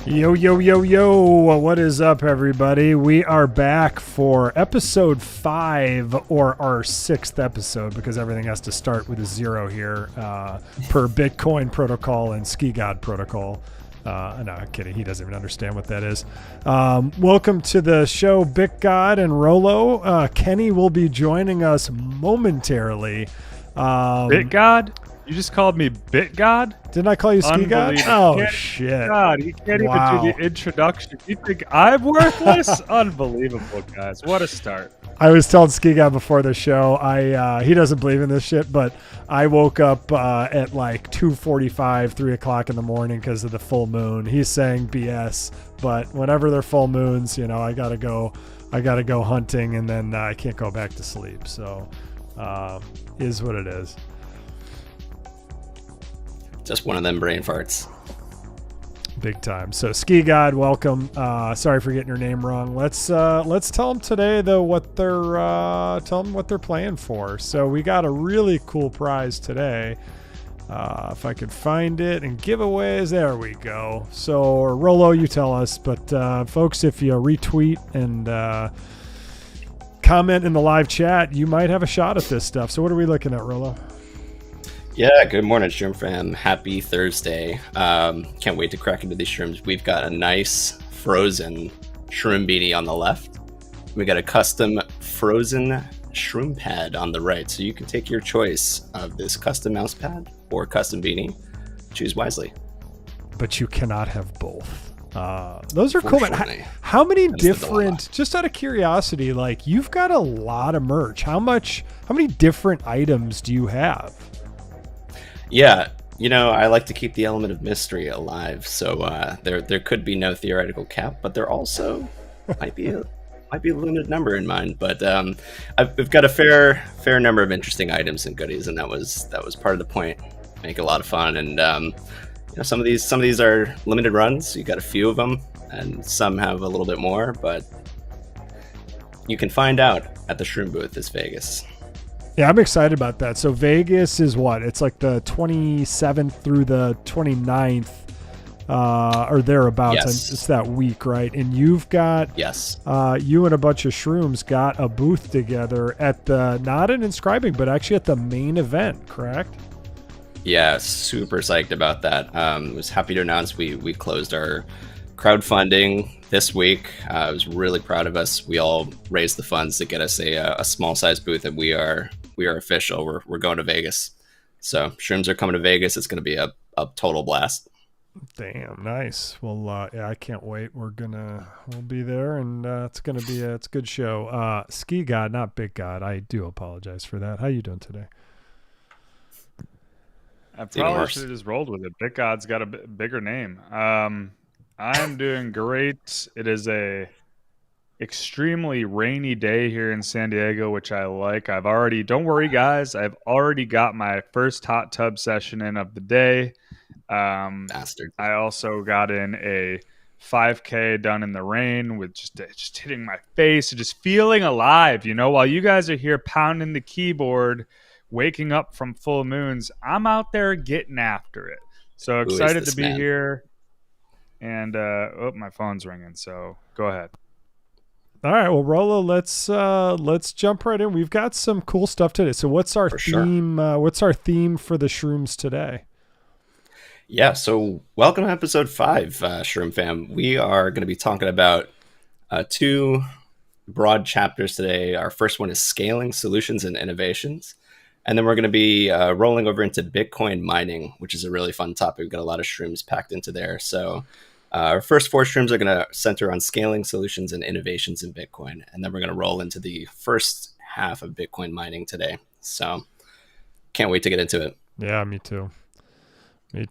Yo, yo, yo, yo. What is up, everybody? We are back for episode 5, or our 6th episode, because everything has to start with a 0 here, per Bitcoin protocol and Ski God protocol. No, I'm kidding. He doesn't even understand what that is. Welcome to the show, Bit God and Rolo. Kenny will be joining us momentarily. Bit God? You just called me Bit God? Didn't I call you Ski God? Oh, shit. God, he can't even do the introduction. You think I'm worthless? Unbelievable, guys. What a start. I was telling Ski God before the show, he doesn't believe in this shit, but I woke up at like 2:45, 3 o'clock in the morning because of the full moon. He's saying BS, but whenever they're full moons, you know, I gotta go hunting, and then I can't go back to sleep. So, is what it is. Just one of them brain farts. Big time. So Ski God, welcome. Sorry for getting your name wrong. Let's tell them today though what they're playing for. So we got a really cool prize today. If I could find it, and giveaways, there we go. So Rolo, you tell us, but folks, if you retweet and comment in the live chat, you might have a shot at this stuff. So what are we looking at, Rolo? Yeah, good morning, Shroom fam. Happy Thursday. Can't wait to crack into these shrooms. We've got a nice frozen shroom beanie on the left. We got a custom frozen shroom pad on the right. So you can take your choice of this custom mouse pad or custom beanie. Choose wisely. But you cannot have both. Those are cool. How many different, just out of curiosity, like you've got a lot of merch. How many different items do you have? Yeah, you know, I like to keep the element of mystery alive, so there could be no theoretical cap, but there also might be a limited number in mind. But we've got a fair number of interesting items and goodies, and that was part of the point. Make it a lot of fun, and you know, some of these are limited runs. You got a few of them, and some have a little bit more, but you can find out at the Shroom booth this Vegas. Yeah, I'm excited about that. So Vegas is what? It's like the 27th through the 29th or thereabouts. Yes. It's that week, right? And you've got, yes, you and a bunch of Shrooms got a booth together at not an inscribing, but actually at the main event, correct? Yeah, super psyched about that. Was happy to announce we closed our crowdfunding this week. I was really proud of us. We all raised the funds to get us a small size booth, and we are official. We're going to Vegas. So Shrooms are coming to Vegas. It's going to be a total blast. Damn, nice. Well, yeah, I can't wait. We'll be there, and it's a good show. Ski God, not Big God. I do apologize for that. How you doing today? I probably should have just rolled with it. Bit God's got a bigger name. I'm doing great. It is a extremely rainy day here in San Diego, which I like. Don't worry guys, I've already got my first hot tub session in of the day. Bastard. I also got in a 5K done in the rain with just hitting my face and just feeling alive, you know, while you guys are here pounding the keyboard, waking up from full moons, I'm out there getting after it. So excited to be here. And my phone's ringing, so go ahead. All right, well, Rolo, let's jump right in. We've got some cool stuff today. So what's our theme? Sure. What's our theme for the Shrooms today? Yeah, so welcome to episode 5, Shroom fam. We are going to be talking about 2 broad chapters today. Our first one is scaling solutions and innovations. And then we're going to be rolling over into Bitcoin mining, which is a really fun topic. We've got a lot of shrooms packed into there. So our first 4 shrooms are going to center on scaling solutions and innovations in Bitcoin. And then we're going to roll into the first half of Bitcoin mining today. So can't wait to get into it. Yeah, me too.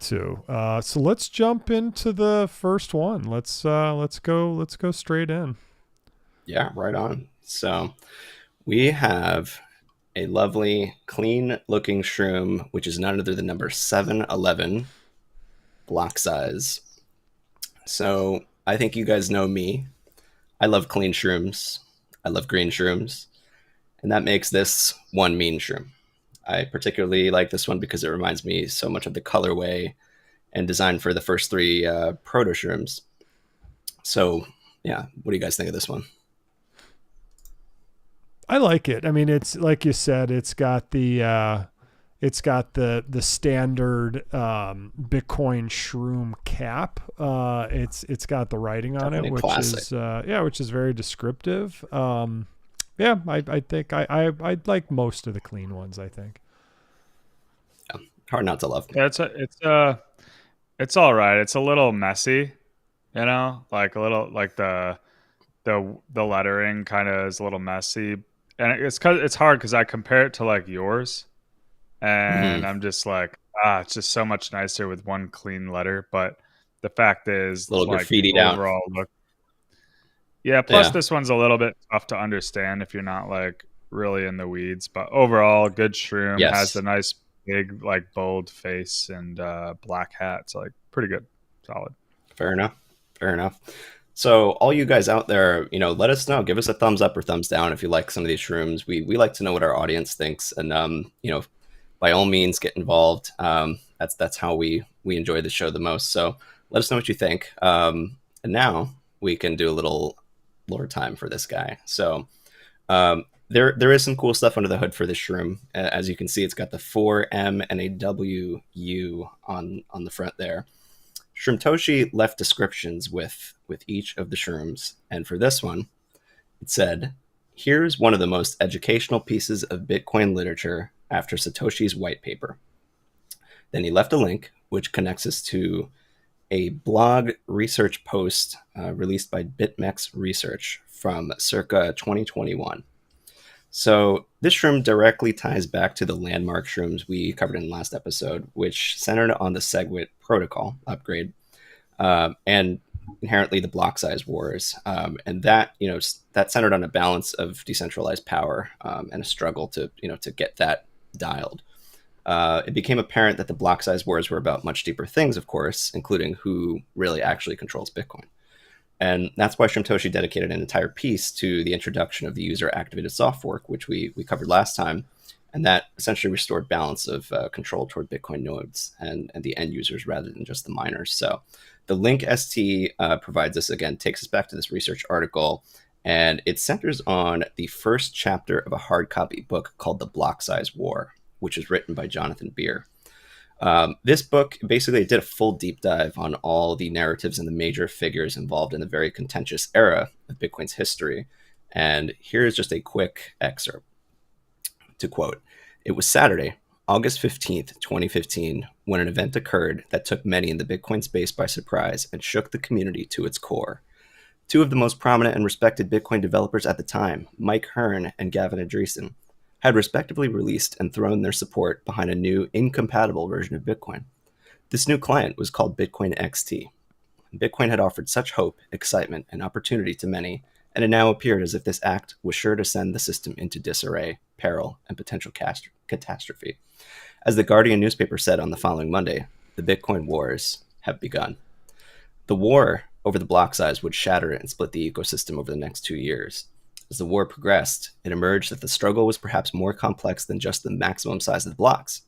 So let's jump into the first one. Let's go straight in. Yeah, right on. So we have a lovely, clean-looking shroom, which is none other than number 711 block size. So I think you guys know me. I love clean shrooms. I love green shrooms. And that makes this one mean shroom. I particularly like this one because it reminds me so much of the colorway and design for the first 3 proto shrooms. So yeah, what do you guys think of this one? I like it. I mean, it's like you said, it's got the standard Bitcoin shroom cap. It's got the writing on Definitely it, which classic. is which is very descriptive. I think I like most of the clean ones. I think. Yeah, hard not to love. Yeah, it's all right. It's a little messy, like a little like the lettering kind of is a little messy, and it's hard because I compare it to like yours, and Hmm. I'm just like, it's just so much nicer with one clean letter. But the fact is, Little like the graffitied out. overall look, yeah. Plus, Yeah. this one's a little bit tough to understand if you're not like really in the weeds. But overall, good shroom, has the Yes. nice big like bold face and black hat. It's like pretty good, solid. Fair enough. Fair enough. So all you guys out there, let us know. Give us a thumbs up or thumbs down if you like some of these shrooms. We like to know what our audience thinks, and by all means, get involved. That's how we enjoy the show the most. So let us know what you think. And now we can do a little lore time for this guy. So there is some cool stuff under the hood for this shroom. As you can see, it's got the 4M and a WU on the front there. Shroomtoshi left descriptions with each of the shrooms, and for this one, it said, "Here's one of the most educational pieces of Bitcoin literature after Satoshi's white paper." Then he left a link, which connects us to a blog research post released by BitMEX Research from circa 2021. So this shroom directly ties back to the landmark shrooms we covered in the last episode, which centered on the SegWit protocol upgrade and inherently the block size wars, and that that centered on a balance of decentralized power and a struggle to to get that dialed. It became apparent that the block size wars were about much deeper things, of course, including who really actually controls Bitcoin. And that's why Shrimtoshi dedicated an entire piece to the introduction of the user-activated soft fork, which we covered last time. And that essentially restored balance of control toward Bitcoin nodes and the end users rather than just the miners. So the link ST provides us, again, takes us back to this research article. And it centers on the first chapter of a hard copy book called The Block Size War, which is written by Jonathan Beer. This book basically did a full deep dive on all the narratives and the major figures involved in the very contentious era of Bitcoin's history. And here's just a quick excerpt. To quote, "It was Saturday, August 15th, 2015, when an event occurred that took many in the Bitcoin space by surprise and shook the community to its core. Two of the most prominent and respected Bitcoin developers at the time, Mike Hearn and Gavin Andreessen, had respectively released and thrown their support behind a new incompatible version of Bitcoin. This new client was called Bitcoin XT. Bitcoin had offered such hope, excitement, and opportunity to many, and it now appeared as if this act was sure to send the system into disarray, peril, and potential catastrophe. As the Guardian newspaper said on the following Monday, the Bitcoin wars have begun." The war over the block size would shatter and split the ecosystem over the next 2 years. As the war progressed, it emerged that the struggle was perhaps more complex than just the maximum size of the blocks.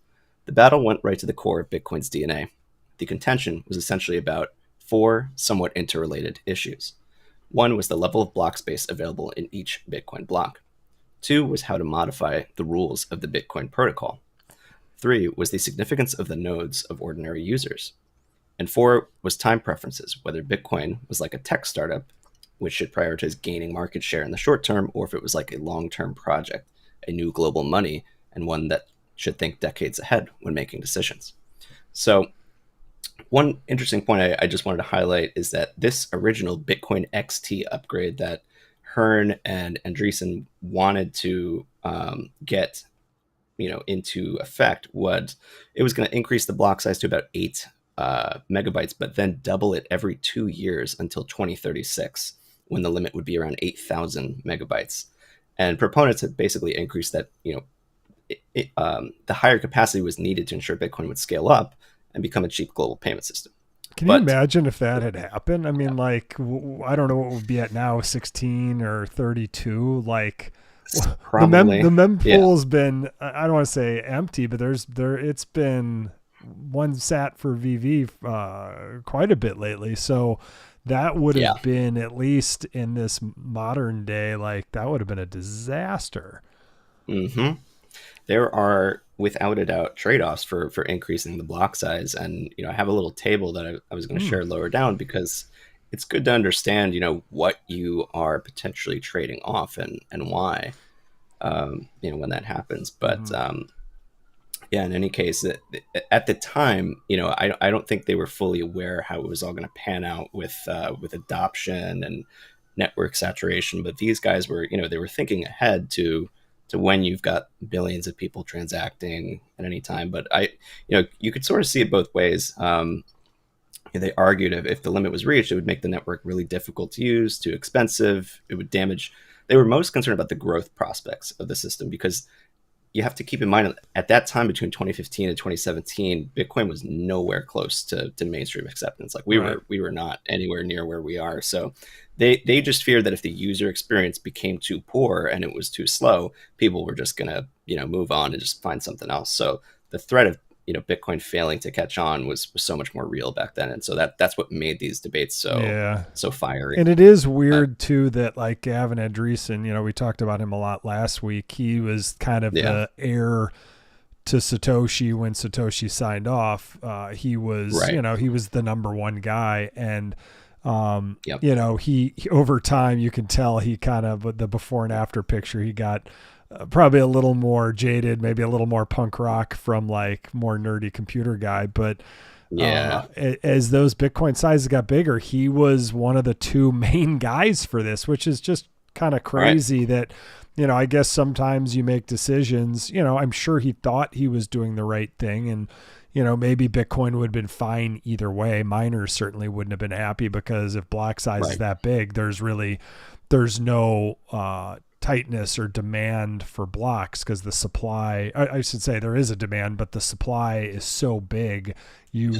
The battle went right to the core of Bitcoin's DNA. The contention was essentially about 4 somewhat interrelated issues. 1 was the level of block space available in each Bitcoin block. 2 was how to modify the rules of the Bitcoin protocol. 3 was the significance of the nodes of ordinary users. And 4 was time preferences, whether Bitcoin was like a tech startup, which should prioritize gaining market share in the short term, or if it was like a long-term project, a new global money, and one that should think decades ahead when making decisions. So one interesting point I just wanted to highlight is that this original Bitcoin XT upgrade that Hearn and Andreessen wanted to get into effect was it was going to increase the block size to about 8 megabytes, but then double it every 2 years until 2036, when the limit would be around 8,000 megabytes. And proponents had basically increased that, the higher capacity was needed to ensure Bitcoin would scale up and become a cheap global payment system. Can you imagine if that had happened? I mean, like, I don't know what would be at now, 16 or 32. Like, Probably, the mempool's been, I don't want to say empty, but it's been one sat for VV quite a bit lately. So that would Yeah. have been, at least in this modern day, like that would have been a disaster. Hmm. There are, without a doubt, trade-offs for increasing the block size. And, I have a little table that I was going to share lower down, because it's good to understand, what you are potentially trading off and why, when that happens. But yeah, in any case, at the time, I don't think they were fully aware how it was all going to pan out with adoption and network saturation. But these guys were, they were thinking ahead to when you've got billions of people transacting at any time. But you could sort of see it both ways. They argued if the limit was reached, it would make the network really difficult to use, too expensive. It would damage. They were most concerned about the growth prospects of the system, because you have to keep in mind at that time, between 2015 and 2017, Bitcoin was nowhere close to mainstream acceptance. Like we were not anywhere near where we are. So they just feared that if the user experience became too poor and it was too slow, people were just gonna move on and just find something else. So the threat of Bitcoin failing to catch on was so much more real back then, and so that's what made these debates so fiery. And it is weird too that, like, Gavin Andreessen, we talked about him a lot last week. He was kind of the heir to Satoshi when Satoshi signed off. He was he was the number one guy, and he over time, you can tell he kind of, the before and after picture, he got probably a little more jaded, maybe a little more punk rock from like more nerdy computer guy. But as those Bitcoin sizes got bigger, he was one of the two main guys for this, which is just kind of crazy that, I guess sometimes you make decisions, I'm sure he thought he was doing the right thing, and, maybe Bitcoin would have been fine either way. Miners certainly wouldn't have been happy, because if block size is that big, there's no, tightness or demand for blocks, because the supply, I should say there is a demand, but the supply is so big, you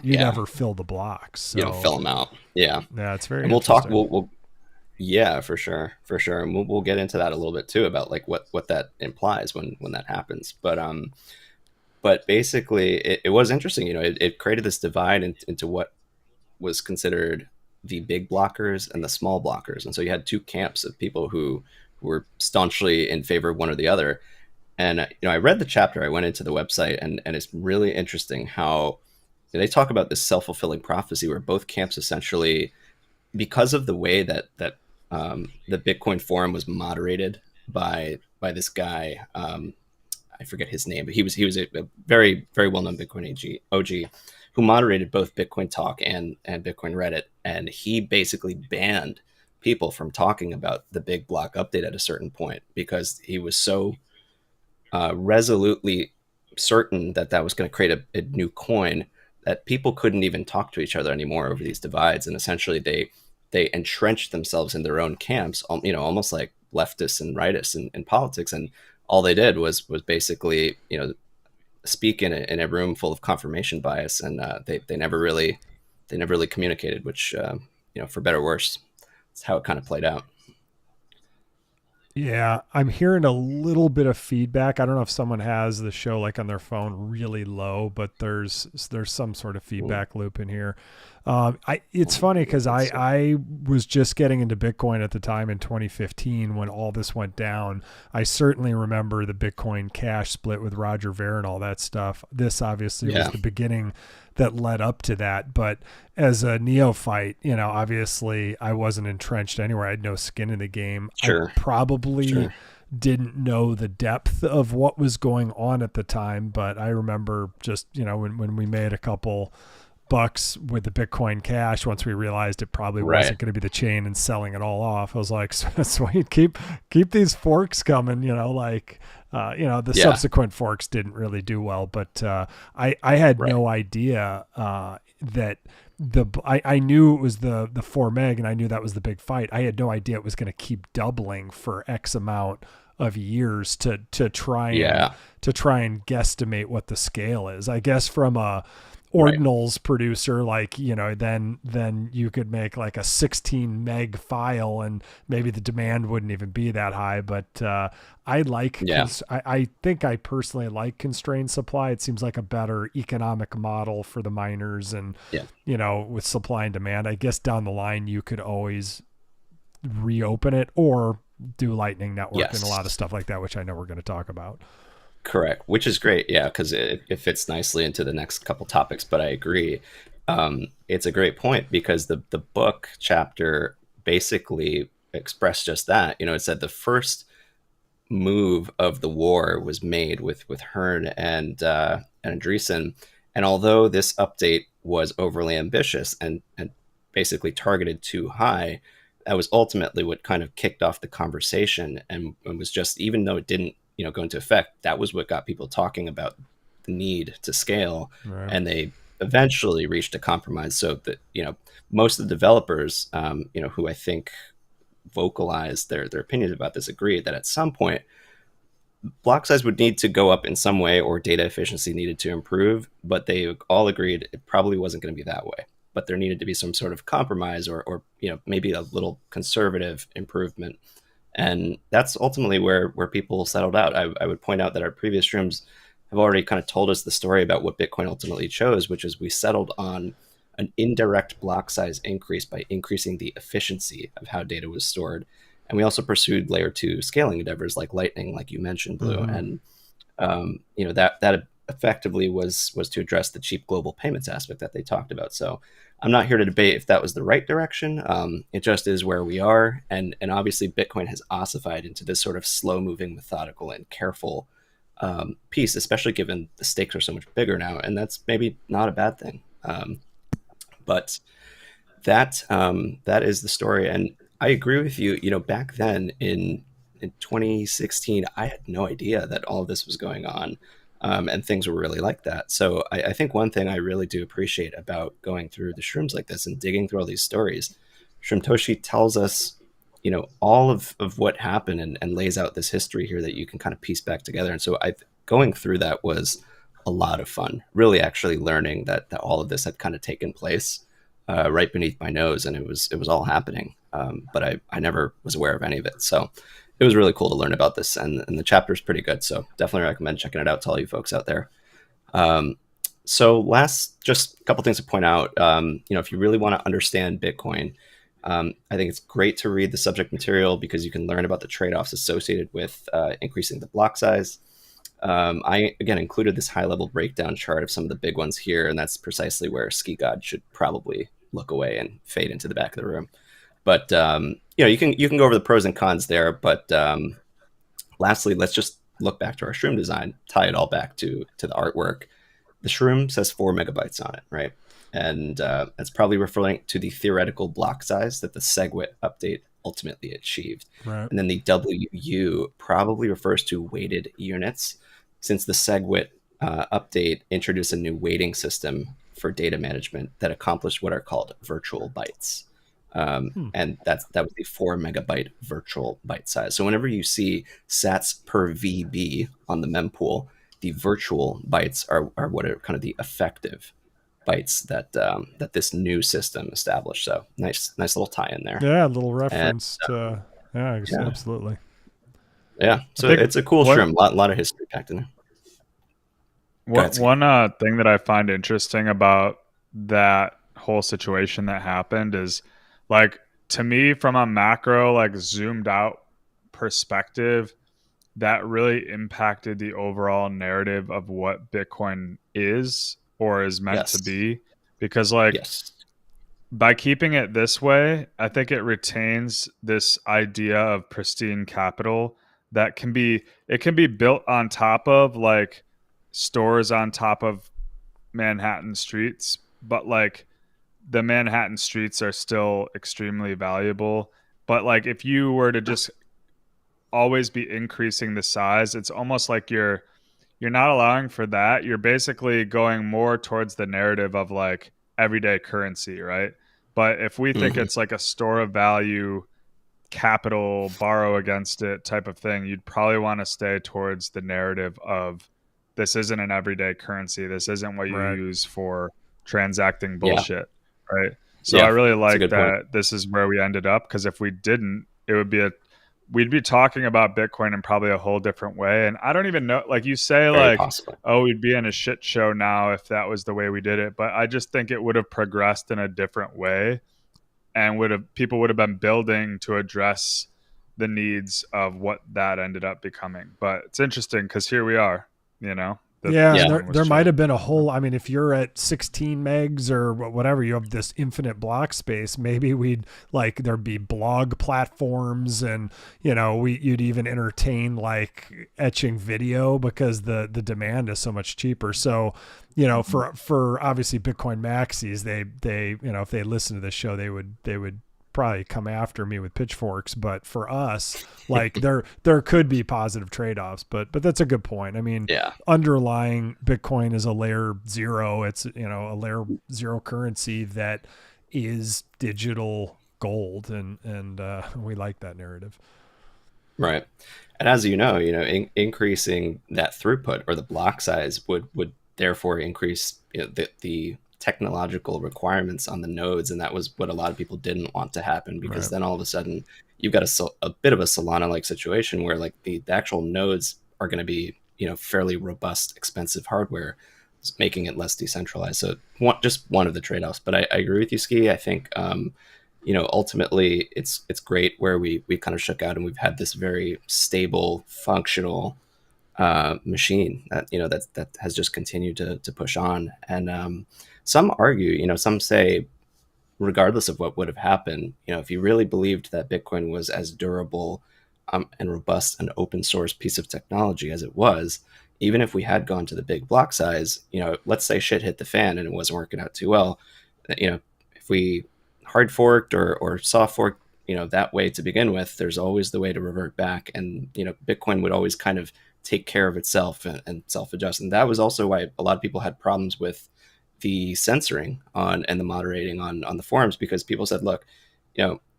never fill the blocks. So, you don't fill them out. Yeah, it's very. And we'll yeah, for sure, and we'll get into that a little bit too, about like what that implies when that happens. But basically, it was interesting. It created this divide into what was considered the big blockers and the small blockers, and so you had two camps of people who were staunchly in favor of one or the other. And I read the chapter, I went into the website, and it's really interesting how they talk about this self-fulfilling prophecy, where both camps essentially, because of the way that the Bitcoin forum was moderated by this guy, I forget his name, but he was a very, very well-known Bitcoin OG who moderated both Bitcoin Talk and Bitcoin Reddit, and he basically banned people from talking about the big block update at a certain point, because he was so resolutely certain that was going to create a new coin that people couldn't even talk to each other anymore over these divides. And essentially they entrenched themselves in their own camps, almost like leftists and rightists in politics. And all they did was basically, speak in a room full of confirmation bias. And they never really communicated, which, for better or worse, that's how it kind of played out. Yeah, I'm hearing a little bit of feedback. I don't know if someone has the show like on their phone really low, but there's some sort of feedback loop in here. It's funny because I was just getting into Bitcoin at the time in 2015 when all this went down. I certainly remember the Bitcoin Cash split with Roger Ver and all that stuff. This obviously was the beginning that led up to that. But as a neophyte, obviously I wasn't entrenched anywhere. I had no skin in the game. Sure. I probably didn't know the depth of what was going on at the time, but I remember just, when we made a couple bucks with the Bitcoin Cash, once we realized it probably wasn't going to be the chain, and selling it all off, I was like, sweet, keep these forks coming, the subsequent forks didn't really do well, but I had no idea that I knew it was the 4 meg, and I knew that was the big fight. I had no idea it was going to keep doubling for X amount of years to try and guesstimate what the scale is. I guess from a Right. ordinals producer, like, then you could make like a 16 meg file and maybe the demand wouldn't even be that high. But Yeah. I think I personally like constrained supply. It seems like a better economic model for the miners, and Yeah. with supply and demand, I guess down the line you could always reopen it or do Lightning Network and a lot of Yes. stuff like that, which I know we're going to talk about. Correct, which is great. Yeah, because it fits nicely into the next couple topics. But I agree. It's a great point because the book chapter basically expressed just that. It said the first move of the war was made with Hearn and Andreessen, and although this update was overly ambitious and basically targeted too high, that was ultimately what kind of kicked off the conversation, and was just, even though it didn't go into effect, that was what got people talking about the need to scale, Right. and they eventually reached a compromise so that most of the developers who I think vocalized their opinions about this agreed that at some point block size would need to go up in some way or data efficiency needed to improve, but they all agreed it probably wasn't going to be that way. But there needed to be some sort of compromise or maybe a little conservative improvement. And that's ultimately where people settled out. I would point out that our previous streams have already kind of told us the story about what Bitcoin ultimately chose, which is we settled on an indirect block size increase by increasing the efficiency of how data was stored. And we also pursued layer 2 scaling endeavors like Lightning, like you mentioned, Blue. Mm-hmm. And that effectively was to address the cheap global payments aspect that they talked about. So I'm not here to debate if that was the right direction. It just is where we are, and obviously Bitcoin has ossified into this sort of slow moving, methodical, and careful piece, especially given the stakes are so much bigger now, and that's maybe not a bad thing. But that is the story, and I agree with you. Back then in 2016, I had no idea that all of this was going on, and things were really like that. So I think one thing I really do appreciate about going through the shrooms like this and digging through all these stories, Shrimtoshi tells us, all of what happened, and lays out this history here that you can kind of piece back together. And so going through that was a lot of fun, really actually learning that all of this had kind of taken place right beneath my nose, and it was all happening. But I never was aware of any of it. So it was really cool to learn about this, and the chapter is pretty good. So definitely recommend checking it out to all you folks out there. So last, just a couple things to point out. If you really want to understand Bitcoin, I think it's great to read the subject material because you can learn about the trade-offs associated with increasing the block size. I, again, included this high-level breakdown chart of some of the big ones here, and that's precisely where Ski God should probably look away and fade into the back of the room. But you can go over the pros and cons there. But lastly, let's just look back to our shroom design, tie it all back to the artwork. The shroom says 4 megabytes on it, right? And that's probably referring to the theoretical block size that the SegWit update ultimately achieved. Right. And then the WU probably refers to weighted units, since the SegWit update introduced a new weighting system for data management that accomplished what are called virtual bytes. And that was the 4 megabyte virtual byte size. So whenever you see sats per VB on the mempool, the virtual bytes are what are kind of the effective bytes that this new system established. So nice little tie in there. Yeah, a little reference to yeah. Absolutely. Yeah, so it's a cool shroom. A lot of history packed in there. One thing that I find interesting about that whole situation that happened is, like, to me, from a macro, like, zoomed out perspective, that really impacted the overall narrative of what Bitcoin is or is meant to be. Because, like, by keeping it this way, I think it retains this idea of pristine capital that can be built on top of, like, stores on top of Manhattan streets, but, like, the Manhattan streets are still extremely valuable. But, like, if you were to just always be increasing the size, it's almost like you're not allowing for that. You're basically going more towards the narrative of, like, everyday currency, right? But if we think it's like a store of value, capital, borrow against it type of thing, you'd probably want to stay towards the narrative of, this isn't an everyday currency. This isn't what you use for transacting Yeah. bullshit, right? So Yeah, I really that's a like good that point. this is where we ended up, because if we didn't, it would be we'd be talking about Bitcoin in probably a whole different way. And I don't even know, like you say, Very like, possibly. oh, we'd be in a shit show now if that was the way we did it. But I just think it would have progressed in a different way, and people would have been building to address the needs of what that ended up becoming. But it's interesting because here we are, that Yeah, this and Yeah. there one was there might true. have been a whole. I mean, if you're at 16 megs or whatever, you have this infinite block space. Maybe we'd like there'd be blog platforms, and you'd even entertain like etching video because the demand is so much cheaper. So, for obviously Bitcoin maxis, they if they listen to this show, they would probably come after me with pitchforks. But for us, like there could be positive trade-offs, but that's a good point. I mean, Yeah. underlying Bitcoin is a layer zero. It's a layer zero currency that is digital gold, and we like that narrative. Right. And as increasing that throughput or the block size would therefore increase the technological requirements on the nodes, and that was what a lot of people didn't want to happen, because Right. then all of a sudden you've got a bit of a Solana-like situation where like the actual nodes are going to be fairly robust, expensive hardware, making it less decentralized. So just one of the trade-offs. But I agree with you, Ski. I think ultimately it's great where we kind of shook out and we've had this very stable, functional machine that that has just continued to push on. And some argue, some say, regardless of what would have happened, if you really believed that Bitcoin was as durable and robust and open source piece of technology as it was, even if we had gone to the big block size, let's say shit hit the fan and it wasn't working out too well, if we hard forked or soft forked, that way to begin with, there's always the way to revert back. And, Bitcoin would always kind of take care of itself and self-adjust. And that was also why a lot of people had problems with the censoring on and the moderating on the forums, because people said, look,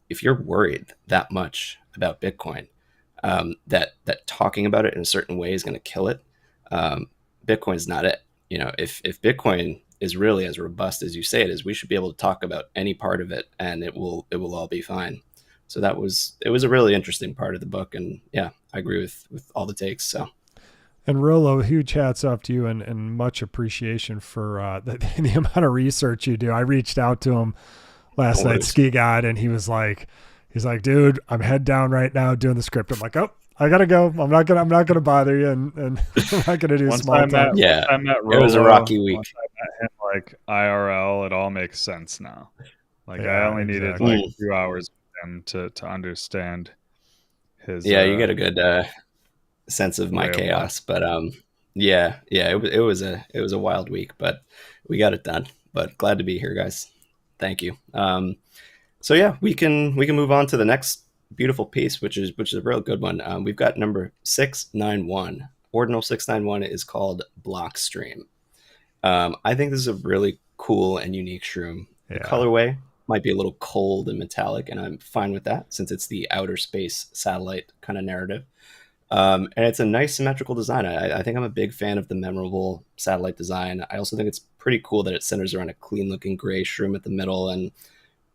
if you're worried that much about Bitcoin, that talking about it in a certain way is going to kill it, Bitcoin's not it. If Bitcoin is really as robust as you say it is, we should be able to talk about any part of it and it will all be fine. So it was a really interesting part of the book, and yeah, I agree with all the takes. So. And Rolo, huge hats off to you, and much appreciation for the amount of research you do. I reached out to him last night, Ski God, and he's like, dude, I'm head down right now doing the script. I'm like, oh, I gotta go. I'm not gonna bother you, and I'm not gonna do small talk. Yeah, I met Rolo, it was a rocky week. Once I met him, like IRL, it all makes sense now. Like Yeah, I only exactly. needed like 2 hours with him to understand his. Yeah, you get a good sense of my chaos, but it was a wild week, but we got it done. But glad to be here, guys. Thank you. So yeah, we can move on to the next beautiful piece, which is a real good one. We've got number 691. Ordinal 691 is called Blockstream. I think this is a really cool and unique shroom. The colorway might be a little cold and metallic, and I'm fine with that since it's the outer space satellite kind of narrative. And it's a nice symmetrical design. I think I'm a big fan of the memorable satellite design. I also think it's pretty cool that it centers around a clean looking gray shroom at the middle, and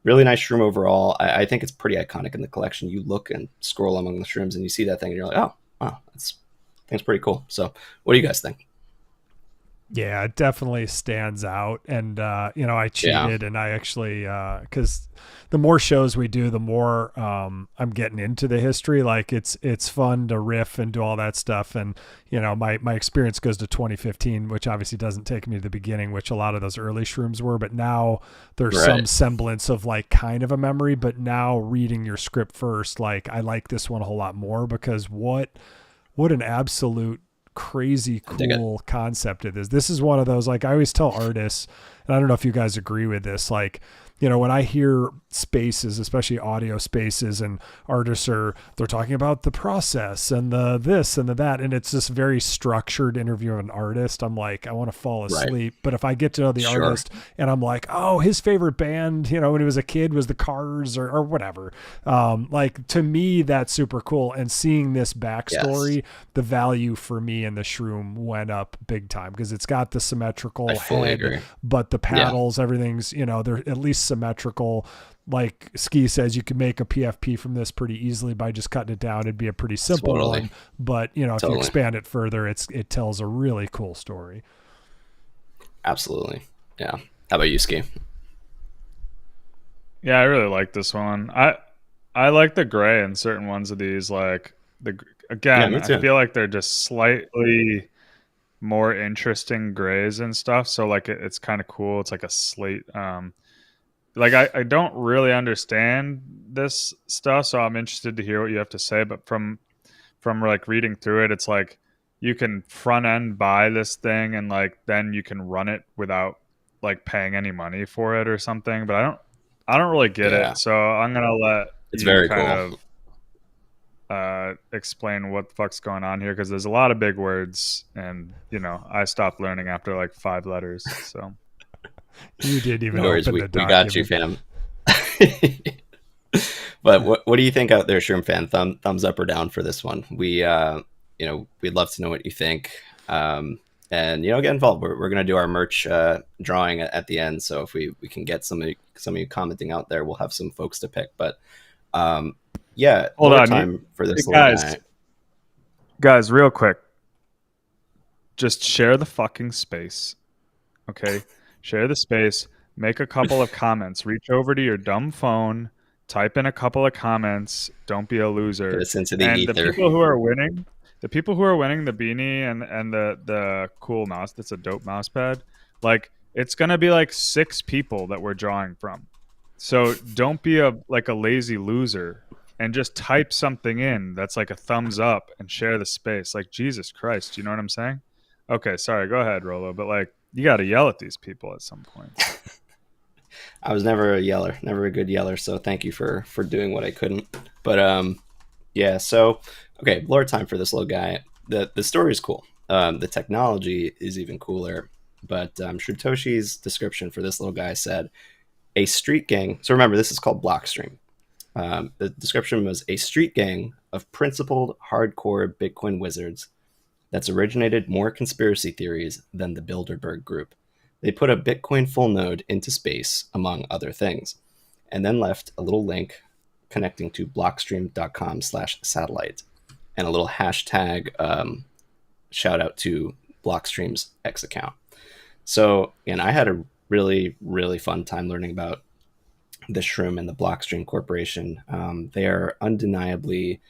really nice shroom overall. I think it's pretty iconic in the collection. You look and scroll among the shrooms and you see that thing and you're like, oh, wow, I think it's pretty cool. So what do you guys think? Yeah, it definitely stands out. And, I cheated and I actually, cause the more shows we do, the more, I'm getting into the history. Like it's fun to riff and do all that stuff. And, my experience goes to 2015, which obviously doesn't take me to the beginning, which a lot of those early shrooms were, but now there's some semblance of like kind of a memory, but now reading your script first, like I like this one a whole lot more, because what an absolute crazy cool concept it is. This is one of those, like I always tell artists, and I don't know if you guys agree with this, like when I hear spaces, especially audio spaces, and artists they're talking about the process and the this and the that, and it's this very structured interview of an artist, I'm like, I want to fall asleep. But if I get to know the artist and I'm like, oh, his favorite band, when he was a kid was the Cars or whatever, like, to me, that's super cool. And seeing this backstory, the value for me in the Shroom went up big time, because it's got the symmetrical head, but the paddles, everything's, they're at least symmetrical. Like Ski says, you can make a PFP from this pretty easily by just cutting it down. It'd be a pretty simple one, but if you expand it further, it tells a really cool story. Absolutely. Yeah. How about you, Ski? Yeah, I really like this one. I like the gray in certain ones of these. Like I feel like they're just slightly more interesting grays and stuff. So like it's kind of cool. It's like a slate. Like I don't really understand this stuff, so I'm interested to hear what you have to say. But from like reading through it, it's like you can front end buy this thing and like then you can run it without like paying any money for it or something. But I don't really get it. So I'm gonna let you kind of explain what the fuck's going on here, because there's a lot of big words, and I stopped learning after like 5 letters. So. You didn't even open the document. We got you, fam. But what do you think out there, Shroom fan? Thumbs up or down for this one? We we'd love to know what you think. And get involved. We're gonna do our merch drawing at the end. So if we can get some of you commenting out there, we'll have some folks to pick. But hold on, time for this guys, real quick. Just share the fucking space, okay? Share the space, make a couple of comments, reach over to your dumb phone, type in a couple of comments, don't be a loser. Get us into the ether. The people who are winning the beanie and the cool mouse, that's a dope mouse pad, like it's going to be like 6 people that we're drawing from. So don't be a lazy loser and just type something in that's like a thumbs up and share the space. Like, Jesus Christ, you know what I'm saying? Okay, sorry, go ahead, Rolo, but like, you got to yell at these people at some point. I was never a yeller, never a good yeller. So thank you for doing what I couldn't. But so okay, lore time for this little guy. The story is cool. The technology is even cooler. But Shrutoshi's description for this little guy said, a street gang. So remember, this is called Blockstream. The description was a street gang of principled, hardcore Bitcoin wizards that's originated more conspiracy theories than the Bilderberg Group. They put a Bitcoin full node into space, among other things, and then left a little link connecting to blockstream.com/satellite and a little hashtag shout out to Blockstream's X account. So, and I had a really, really fun time learning about the Shroom and the Blockstream Corporation. They are undeniably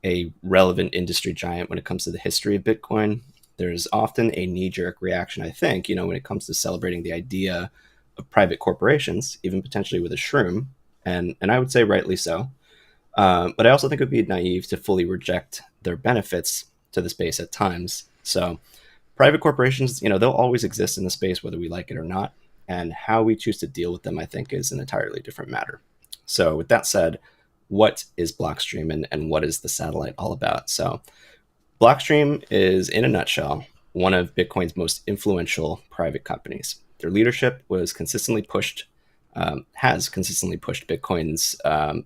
a relevant industry giant when it comes to the history of Bitcoin. There's often a knee-jerk reaction, I think, when it comes to celebrating the idea of private corporations, even potentially with a Shroom, and I would say rightly so. But I also think it would be naive to fully reject their benefits to the space at times. So private corporations, they'll always exist in the space whether we like it or not, and how we choose to deal with them, I think, is an entirely different matter. So with that said, what is Blockstream and what is the satellite all about? So Blockstream is, in a nutshell, one of Bitcoin's most influential private companies. Their leadership has consistently pushed Bitcoin's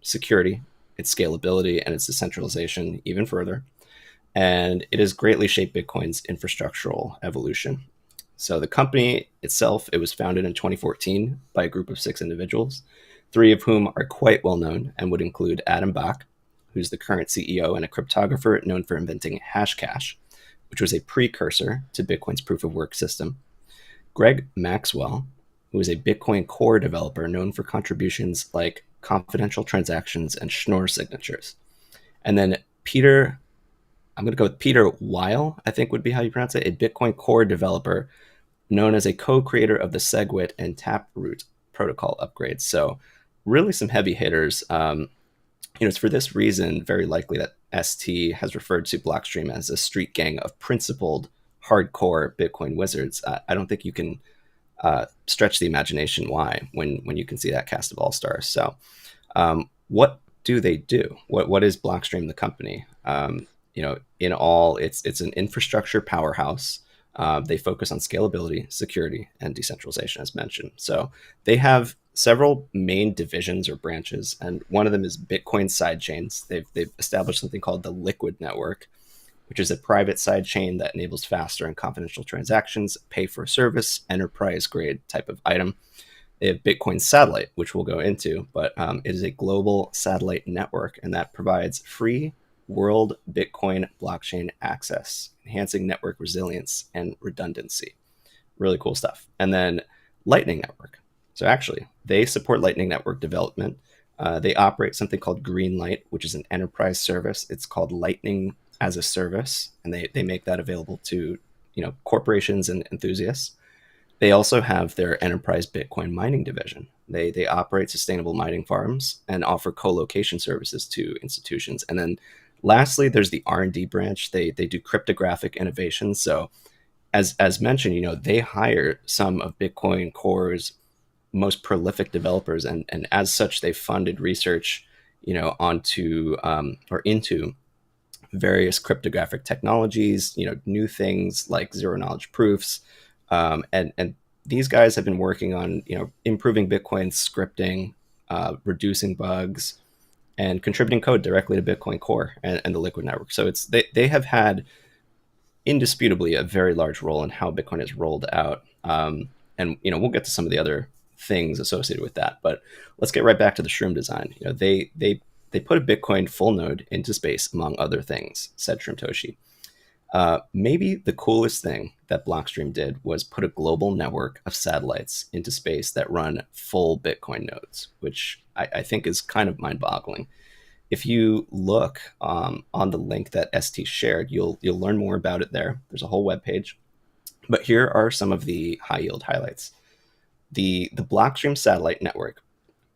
security, its scalability, and its decentralization even further. And it has greatly shaped Bitcoin's infrastructural evolution. So the company itself, it was founded in 2014 by a group of 6 individuals, 3 of whom are quite well known and would include Adam Bach, who's the current CEO and a cryptographer known for inventing Hashcash, which was a precursor to Bitcoin's proof-of-work system. Greg Maxwell, who is a Bitcoin core developer known for contributions like confidential transactions and Schnorr signatures. And then Peter, I'm going to go with Peter Weil, I think would be how you pronounce it, a Bitcoin core developer known as a co-creator of the SegWit and Taproot protocol upgrades. So really some heavy hitters. It's for this reason very likely that ST has referred to Blockstream as a street gang of principled, hardcore Bitcoin wizards. I don't think you can stretch the imagination why when you can see that cast of all stars. So what do they do? What is Blockstream, the company? In all, it's an infrastructure powerhouse. They focus on scalability, security, and decentralization, as mentioned. So they have several main divisions or branches, and one of them is Bitcoin sidechains. They've established something called the Liquid Network, which is a private sidechain that enables faster and confidential transactions, pay for a service, enterprise grade type of item. They have Bitcoin Satellite, which we'll go into, but it is a global satellite network, and that provides free world Bitcoin blockchain access, enhancing network resilience and redundancy. Really cool stuff. And then Lightning Network. So actually, they support Lightning Network development. They operate something called Greenlight, which is an enterprise service. It's called Lightning as a service, and they make that available to corporations and enthusiasts. They also have their enterprise Bitcoin mining division. They operate sustainable mining farms and offer co-location services to institutions. And then lastly, there's the R&D branch. They do cryptographic innovation. So as mentioned, they hire some of Bitcoin Core's most prolific developers, and as such, they funded research, onto or into various cryptographic technologies, new things like zero knowledge proofs, and these guys have been working on improving Bitcoin scripting, reducing bugs, and contributing code directly to Bitcoin Core and the Liquid Network. So they have had indisputably a very large role in how Bitcoin is rolled out, and we'll get to some of the other things associated with that. But let's get right back to the Shroom design. They put a Bitcoin full node into space, among other things, said Shroom Toshi. Maybe the coolest thing that Blockstream did was put a global network of satellites into space that run full Bitcoin nodes, which I think is kind of mind-boggling. If you look on the link that ST shared, you'll learn more about it there. There's a whole webpage. But here are some of the high-yield highlights. The Blockstream satellite network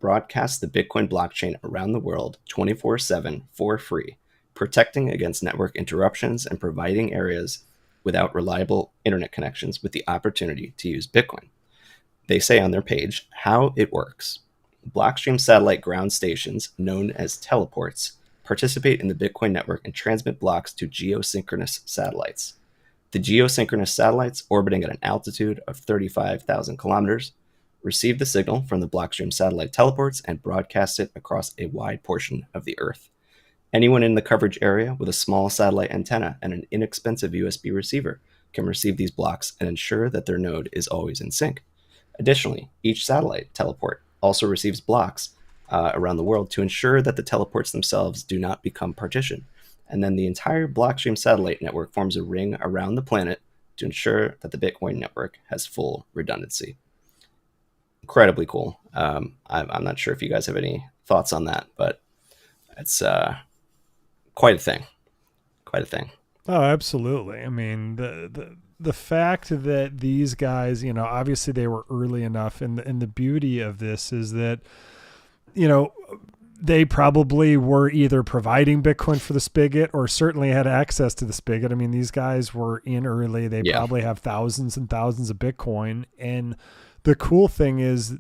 broadcasts the Bitcoin blockchain around the world 24/7 for free, protecting against network interruptions and providing areas without reliable internet connections with the opportunity to use Bitcoin. They say on their page how it works. Blockstream satellite ground stations, known as teleports, participate in the Bitcoin network and transmit blocks to geosynchronous satellites. The geosynchronous satellites, orbiting at an altitude of 35,000 kilometers, receive the signal from the Blockstream satellite teleports and broadcast it across a wide portion of the Earth. Anyone in the coverage area with a small satellite antenna and an inexpensive USB receiver can receive these blocks and ensure that their node is always in sync. Additionally, each satellite teleport also receives blocks around the world to ensure that the teleports themselves do not become partitioned. And then the entire Blockstream satellite network forms a ring around the planet to ensure that the Bitcoin network has full redundancy. Incredibly cool. I'm not sure if you guys have any thoughts on that, but it's quite a thing. Quite a thing. Oh, absolutely. I mean, the fact that these guys, obviously they were early enough, and the beauty of this is that, they probably were either providing Bitcoin for the spigot or certainly had access to the spigot. I mean, these guys were in early. They probably have thousands and thousands of Bitcoin. And the cool thing is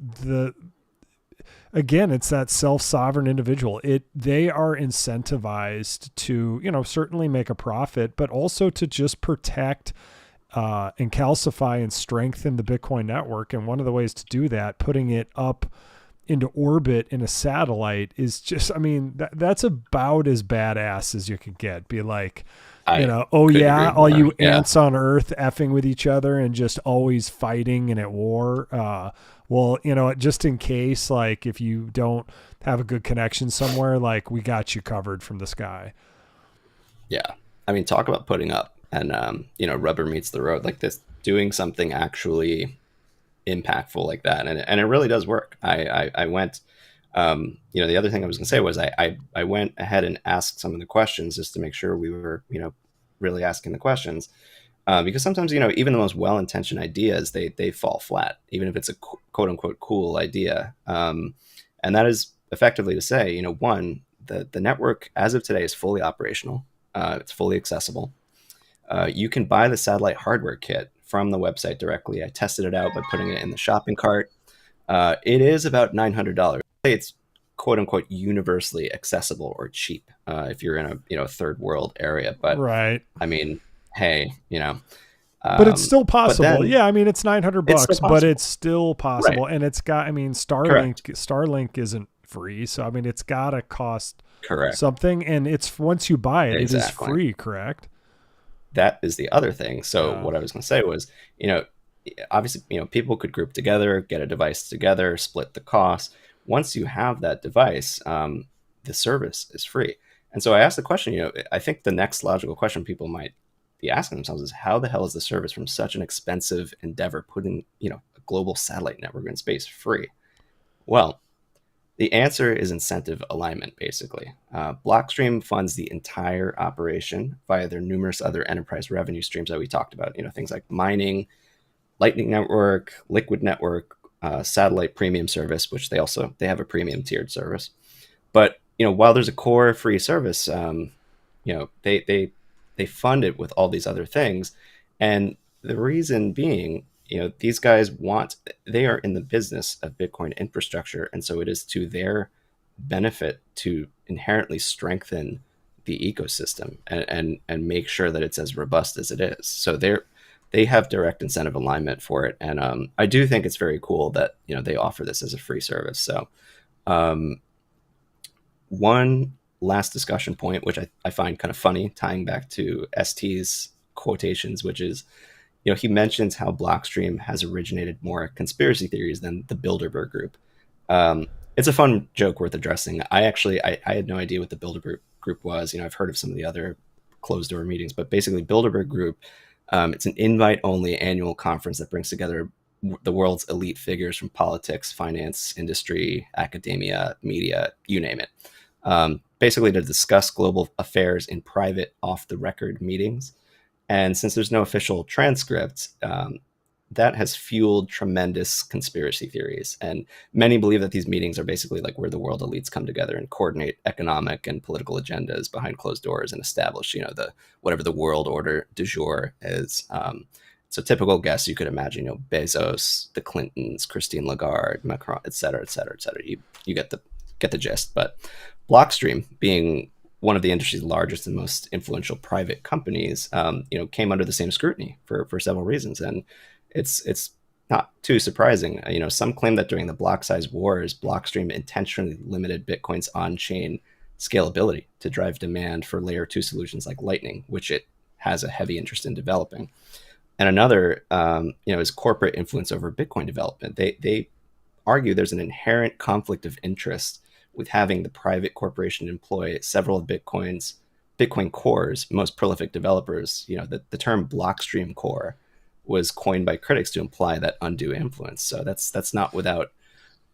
again, it's that self-sovereign individual. They are incentivized to, certainly make a profit, but also to just protect and calcify and strengthen the Bitcoin network. And one of the ways to do that, putting it up into orbit in a satellite, is just, that's about as badass as you could get. Be like, all you ants on Earth effing with each other and just always fighting and at war. Well, just in case, like, if you don't have a good connection somewhere, like, we got you covered from the sky. Yeah. Talk about putting up and, rubber meets the road like this, doing something actually impactful like that. And it really does work. I went, the other thing I was going to say was I went ahead and asked some of the questions just to make sure we were, really asking the questions. Because sometimes, even the most well-intentioned ideas, they fall flat, even if it's a quote unquote cool idea. And that is effectively to say, one, the network as of today is fully operational. It's fully accessible. You can buy the satellite hardware kit from the website directly. I tested it out by putting it in the shopping cart. It is about $900. It's quote unquote universally accessible or cheap if you're in a third world area. But Right. I mean, hey, But it's still but possible. then Yeah, I mean it's $900 it's still but possible. it's still possible. Right. And it's got, I mean, Correct. Starlink isn't free. So I mean it's gotta cost Correct. something. And it's once you buy it, it is Exactly. free, correct? That is the other thing. So what I was going to say was, obviously, people could group together, get a device together, split the cost. Once you have that device, the service is free. And so I asked the question, I think the next logical question people might be asking themselves is, how the hell is the service from such an expensive endeavor putting, a global satellite network in space free? Well, the answer is incentive alignment, basically. Blockstream funds the entire operation via their numerous other enterprise revenue streams that we talked about. Things like mining, Lightning Network, Liquid Network, satellite premium service, which they have a premium tiered service. But while there's a core free service, they fund it with all these other things, and the reason being, these guys they are in the business of Bitcoin infrastructure, and so it is to their benefit to inherently strengthen the ecosystem and make sure that it's as robust as it is. So they have direct incentive alignment for it, and I do think it's very cool that they offer this as a free service. So one last discussion point, which I find kind of funny, tying back to ST's quotations, which is, he mentions how Blockstream has originated more conspiracy theories than the Bilderberg Group. It's a fun joke worth addressing. I had no idea what the Bilderberg Group was. I've heard of some of the other closed door meetings, but basically Bilderberg Group, it's an invite only annual conference that brings together the world's elite figures from politics, finance, industry, academia, media, you name it. Basically to discuss global affairs in private, off the record meetings. And since there's no official transcript, that has fueled tremendous conspiracy theories. And many believe that these meetings are basically like where the world elites come together and coordinate economic and political agendas behind closed doors and establish, whatever the world order du jour is. So typical guests, you could imagine, Bezos, the Clintons, Christine Lagarde, Macron, et cetera, et cetera, et cetera. You get the gist. But Blockstream, being one of the industry's largest and most influential private companies, came under the same scrutiny for several reasons, and it's not too surprising. Some claim that during the block size wars, Blockstream intentionally limited Bitcoin's on-chain scalability to drive demand for layer 2 solutions like Lightning, which it has a heavy interest in developing. And another, is corporate influence over Bitcoin development. They argue there's an inherent conflict of interest with having the private corporation employ several of Bitcoin Core's most prolific developers. The term Blockstream Core was coined by critics to imply that undue influence. So that's not without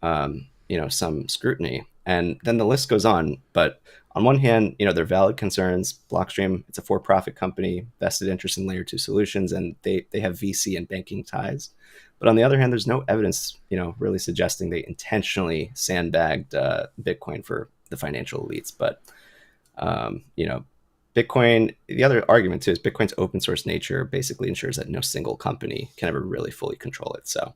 some scrutiny. And then the list goes on. But on one hand, they're valid concerns. Blockstream, it's a for-profit company, vested interest in layer 2 solutions, and they have VC and banking ties. But on the other hand, there's no evidence, really suggesting they intentionally sandbagged Bitcoin for the financial elites. But, Bitcoin, the other argument too is Bitcoin's open source nature basically ensures that no single company can ever really fully control it. So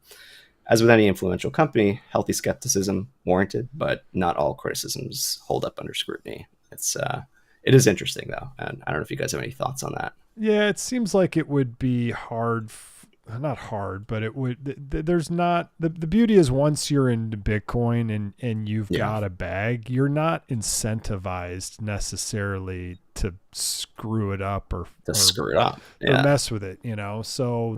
as with any influential company, healthy skepticism warranted, but not all criticisms hold up under scrutiny. It is interesting though. And I don't know if you guys have any thoughts on that. Yeah, it seems like it would be hard, not hard, but it would, there's not, the beauty is once you're into Bitcoin and you've got a bag, you're not incentivized necessarily to screw it up or mess with it, so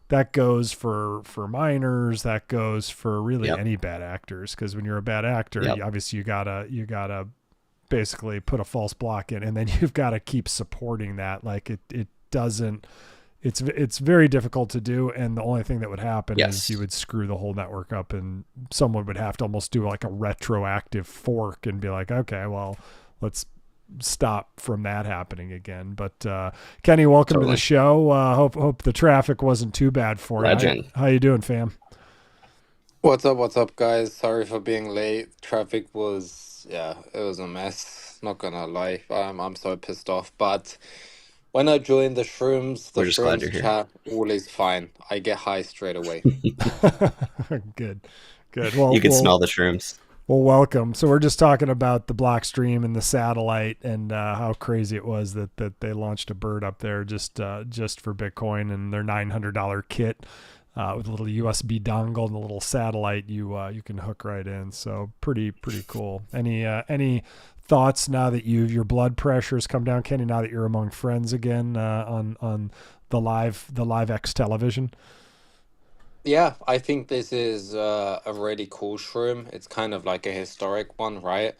that goes for miners, that goes for really any bad actors. Cause when you're a bad actor, obviously you gotta basically put a false block in, and then you've got to keep supporting that. Like it doesn't, it's very difficult to do. And the only thing that would happen is you would screw the whole network up, and someone would have to almost do like a retroactive fork and be like, okay, well, let's stop from that happening again. But Kenny, welcome to the show. Hope the traffic wasn't too bad for you. How you doing, fam? What's up, guys? Sorry for being late. Traffic was, it was a mess. Not gonna lie. I'm so pissed off. But when I join the Shrooms, We're just glad you're here. chat, all is fine. I get high straight away. Good. Well, You can smell the shrooms. Well, welcome. So we're just talking about the Blockstream and the satellite and how crazy it was that they launched a bird up there just for Bitcoin and their $900 kit with a little USB dongle and a little satellite you can hook right in. So pretty cool. Any thoughts now that your blood pressure's come down, Kenny? Now that you're among friends again on the live X television. Yeah, I think this is a really cool shroom. It's kind of like a historic one, right?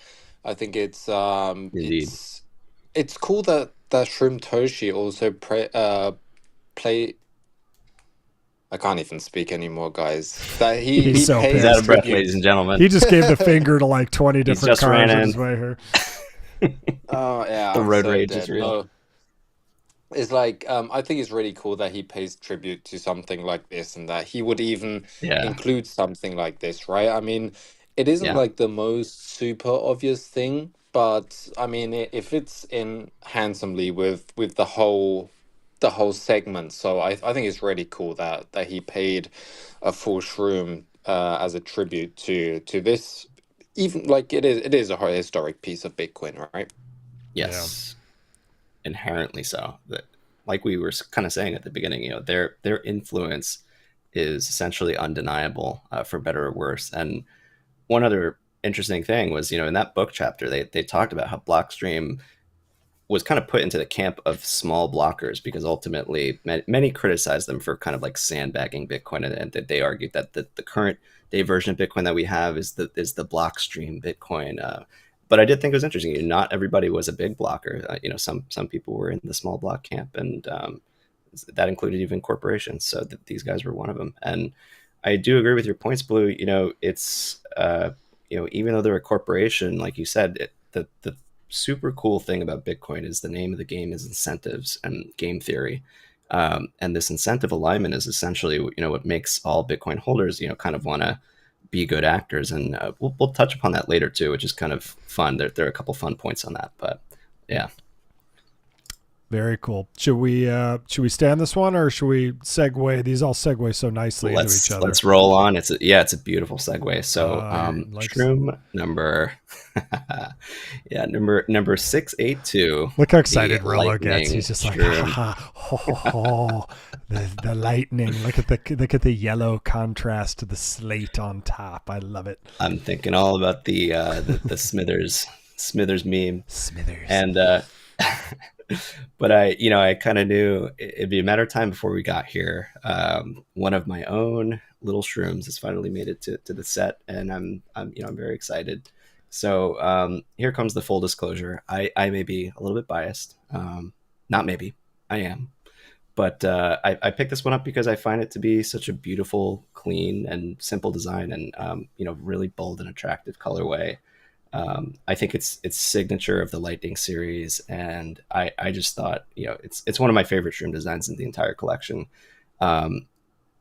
I think Indeed. it's cool that Shroom Toshi also play. I can't even speak anymore, guys. That He's so pays He's out of breath, tribute. ladies and gentlemen. He just gave the finger to like 20 different just ran cars on in. his way here. Oh yeah, The I'm road so rage dead. is real. No, it's like I think it's really cool that he pays tribute to something like this and that he would even Yeah. include something like this, right? I mean, it isn't Yeah. like the most super obvious thing, but I mean, if it's in handsomely with the whole segment, so I think it's really cool that he paid a full shroom as a tribute to this. Even like it is a historic piece of Bitcoin, right? Yes. Inherently so. That, like we were kind of saying at the beginning, their influence is essentially undeniable, for better or worse. And one other interesting thing was, in that book chapter, they talked about how Blockstream was kind of put into the camp of small blockers because ultimately many criticized them for kind of like sandbagging Bitcoin, and that they argued that the current day version of Bitcoin that we have is the Blockstream Bitcoin. But I did think it was interesting. Not everybody was a big blocker. Some people were in the small block camp, and that included even corporations. So these guys were one of them. And I do agree with your points, Blue. It's even though they're a corporation, like you said, the super cool thing about Bitcoin is the name of the game is incentives and game theory. And this incentive alignment is essentially, what makes all Bitcoin holders, kind of want to be good actors. And we'll touch upon that later too, which is kind of fun. There are a couple fun points on that, but yeah. Very cool. Should we stay on this one, or should we segue? These all segue so nicely into each other. Let's roll on. It's a beautiful segue. So Shroom number number 682. Look how excited Rollo gets. He's just like, the lightning. Look at the yellow contrast to the slate on top. I love it. I'm thinking all about the Smithers meme. Smithers. And but I kind of knew it'd be a matter of time before we got here. One of my own little Shrooms has finally made it to the set, and I'm very excited. So here comes the full disclosure. I may be a little bit biased. Not maybe, I am. But I picked this one up because I find it to be such a beautiful, clean, and simple design, and really bold and attractive colorway. I think it's signature of the Lightning series, and I just thought it's one of my favorite Shroom designs in the entire collection.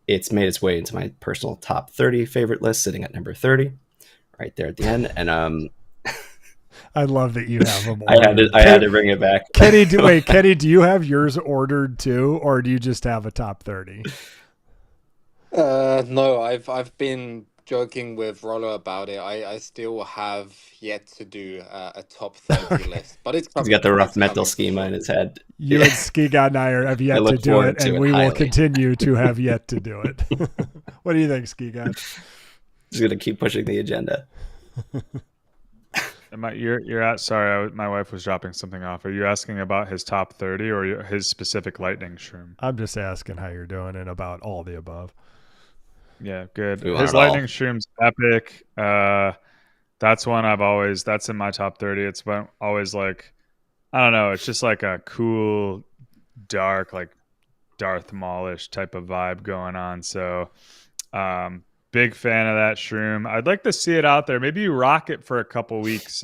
It's made its way into my personal top 30 favorite list, sitting at number 30, right there at the end. And I love that you have them. I had to bring it back. Kenny, do you have yours ordered too, or do you just have a top 30? No, I've been joking with Rollo about it. I still have yet to do a top 30 list, but it's coming. He's got the rough mental schema in his head. You and Ski God and I have yet to do it, and we will continue to have yet to do it. What do you think, Ski God? Just gonna keep pushing the agenda. You're at. Sorry, my wife was dropping something off. Are you asking about his top 30 or his specific Lightning Shroom? I'm just asking how you're doing and about all the above. Yeah, good. His Lightning Shroom's epic. That's one that's in my top 30. It's been always like, I don't know, it's just like a cool, dark, like Darth Maulish type of vibe going on. So, big fan of that Shroom. I'd like to see it out there. Maybe you rock it for a couple weeks.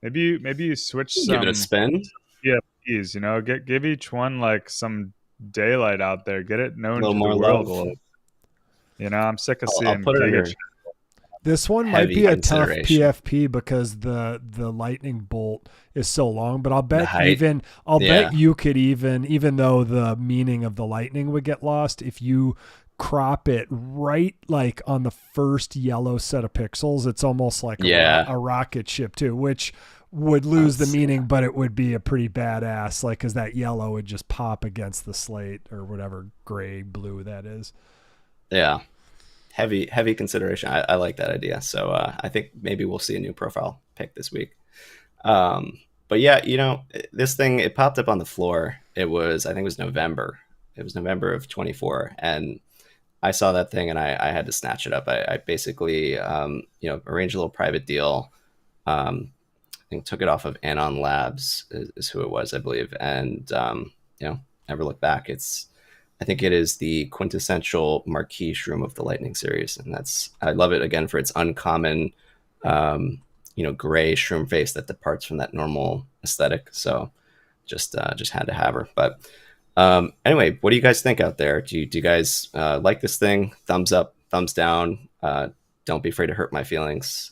Maybe you switch some. Give it a spin. PFPs, give each one like some daylight out there. Get it known to the more world. love. I'm sick of seeing. I'll put it here. This one might heavy be a tough consideration. PFP because the lightning bolt is so long, but I'll bet height. bet you could even though the meaning of the lightning would get lost, if you crop it right like on the first yellow set of pixels, it's almost like a rocket ship too, which would lose the meaning, but it would be a pretty badass, like, because that yellow would just pop against the slate or whatever gray blue that is. Yeah. Heavy consideration. I like that idea. So I think maybe we'll see a new profile pick this week. But yeah, this thing, it popped up on the floor. I think it was November. It was November of 24. And I saw that thing and I had to snatch it up. I basically, arranged a little private deal. I think took it off of Anon Labs is who it was, I believe. And, never looked back. I think it is the quintessential marquee shroom of the Lightning series. And I love it again for its uncommon, gray shroom face that departs from that normal aesthetic. So just had to have her. But anyway, what do you guys think out there? Do you guys like this thing? Thumbs up, thumbs down. Don't be afraid to hurt my feelings.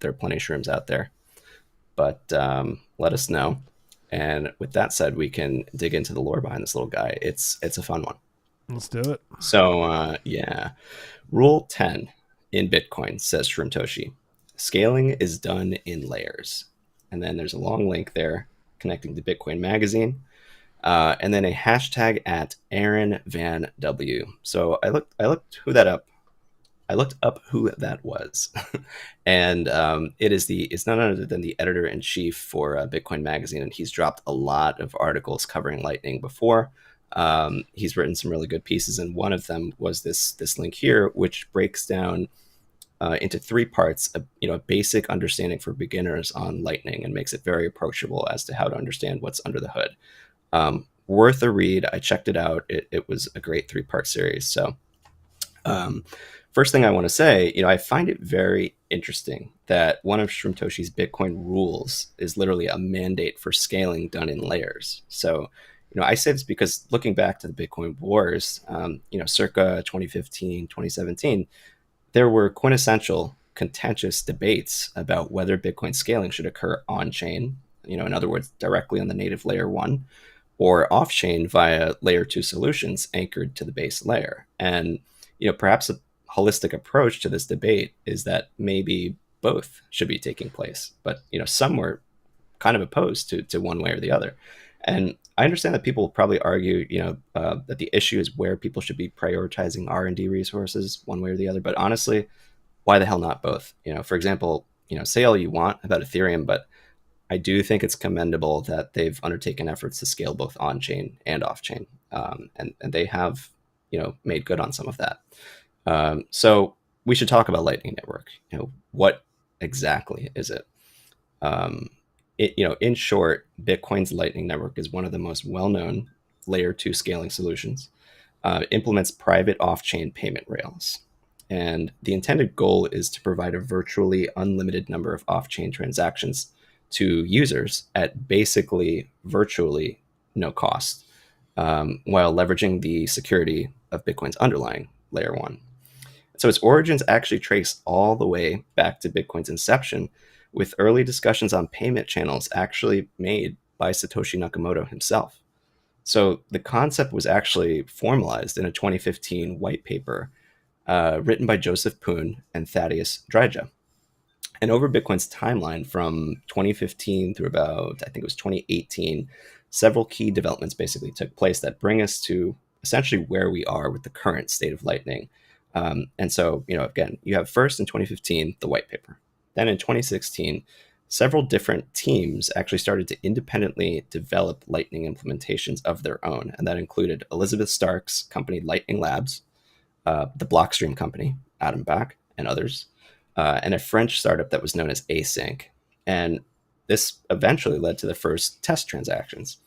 There are plenty of shrooms out there, but let us know. And with that said, we can dig into the lore behind this little guy. It's a fun one. Let's do it. So Rule 10 in Bitcoin, says Shroomtoshi. Scaling is done in layers. And then there's a long link there connecting to Bitcoin Magazine. And then a hashtag at Aaron Van W. So I looked who that up. I looked up who that was, and it's none other than the editor-in-chief for Bitcoin Magazine, and he's dropped a lot of articles covering Lightning before. He's written some really good pieces, and one of them was this link here, which breaks down into 3 parts, a basic understanding for beginners on Lightning, and makes it very approachable as to how to understand what's under the hood. Worth a read. I checked it out. It was a great 3-part series. So. First thing I want to say, I find it very interesting that one of Shroomtoshi's Bitcoin rules is literally a mandate for scaling done in layers. So, I say this because looking back to the Bitcoin wars, circa 2015, 2017, there were quintessential contentious debates about whether Bitcoin scaling should occur on-chain, in other words, directly on the native layer 1, or off-chain via layer 2 solutions anchored to the base layer. And, perhaps a holistic approach to this debate is that maybe both should be taking place, but some were kind of opposed to one way or the other. And I understand that people will probably argue that the issue is where people should be prioritizing R&D resources one way or the other, but honestly, why the hell not both? For example, say all you want about Ethereum, but I do think it's commendable that they've undertaken efforts to scale both on-chain and off-chain, and they have made good on some of that. So we should talk about Lightning Network. What exactly is it? In short, Bitcoin's Lightning Network is one of the most well-known layer 2 scaling solutions. It implements private off-chain payment rails. And the intended goal is to provide a virtually unlimited number of off-chain transactions to users at basically virtually no cost, while leveraging the security of Bitcoin's underlying layer 1. So its origins actually trace all the way back to Bitcoin's inception, with early discussions on payment channels actually made by Satoshi Nakamoto himself. So the concept was actually formalized in a 2015 white paper written by Joseph Poon and Thaddeus Dryja. And over Bitcoin's timeline from 2015 through about, I think it was 2018, several key developments basically took place that bring us to essentially where we are with the current state of Lightning. And so, again, you have first in 2015, the white paper. Then in 2016, several different teams actually started to independently develop Lightning implementations of their own. And that included Elizabeth Stark's company, Lightning Labs, the Blockstream company, Adam Back, and others, and a French startup that was known as Async. And this eventually led to the first test transactions.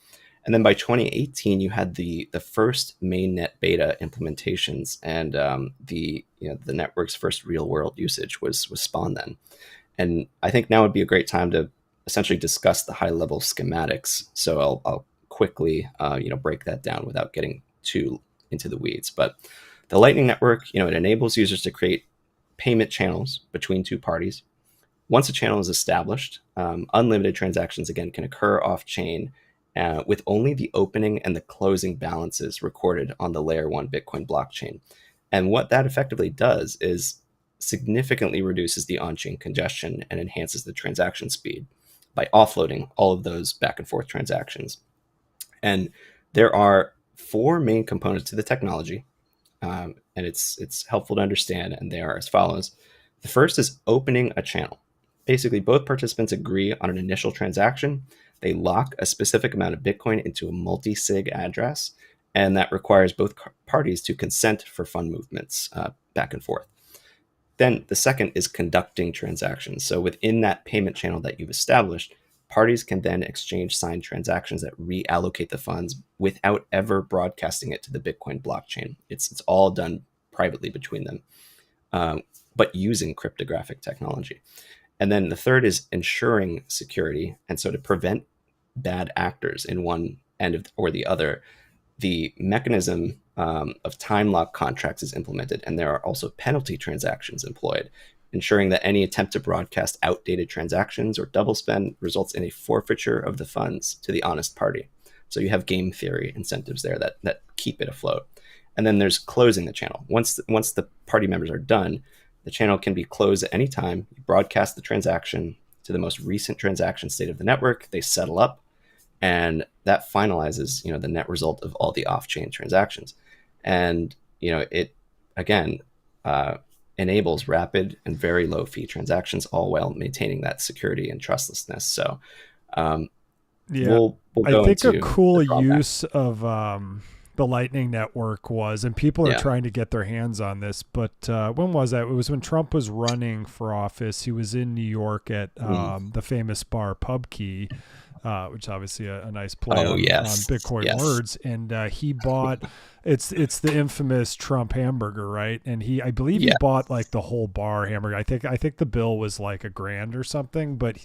And then by 2018, you had the first mainnet beta implementations, and the network's first real world usage was spawned then. And I think now would be a great time to essentially discuss the high level schematics. So I'll quickly break that down without getting too into the weeds. But the Lightning Network, it enables users to create payment channels between two parties. Once a channel is established, unlimited transactions again can occur off-chain with only the opening and the closing balances recorded on the layer 1 Bitcoin blockchain. And what that effectively does is significantly reduces the on-chain congestion and enhances the transaction speed by offloading all of those back and forth transactions. And there are four main components to the technology, and it's helpful to understand, and they are as follows. The first is opening a channel. Basically, both participants agree on an initial transaction. They lock a specific amount of Bitcoin into a multi-sig address, and that requires both parties to consent for fund movements back and forth. Then the second is conducting transactions. So within that payment channel that you've established, parties can then exchange signed transactions that reallocate the funds without ever broadcasting it to the Bitcoin blockchain. It's all done privately between them, but using cryptographic technology. And then the third is ensuring security. And so to prevent bad actors in one end or the other, the mechanism of time lock contracts is implemented, and there are also penalty transactions employed, ensuring that any attempt to broadcast outdated transactions or double spend results in a forfeiture of the funds to the honest party. So you have game theory incentives there that keep it afloat. And then there's closing the channel. Once the party members are done, the channel can be closed at any time. You broadcast the transaction to the most recent transaction state of the network. They settle up, and that finalizes, the net result of all the off-chain transactions. And, it, again, enables rapid and very low fee transactions, all while maintaining that security and trustlessness. So, we'll go I think into a cool use of the Lightning Network was, and people are trying to get their hands on this, but when was that? It was when Trump was running for office. He was in New York at the famous bar PubKey, which is obviously a nice play on Bitcoin words. And he bought, it's the infamous Trump hamburger, right? And I believe he bought like the whole bar hamburger. I think the bill was like $1,000 or something, but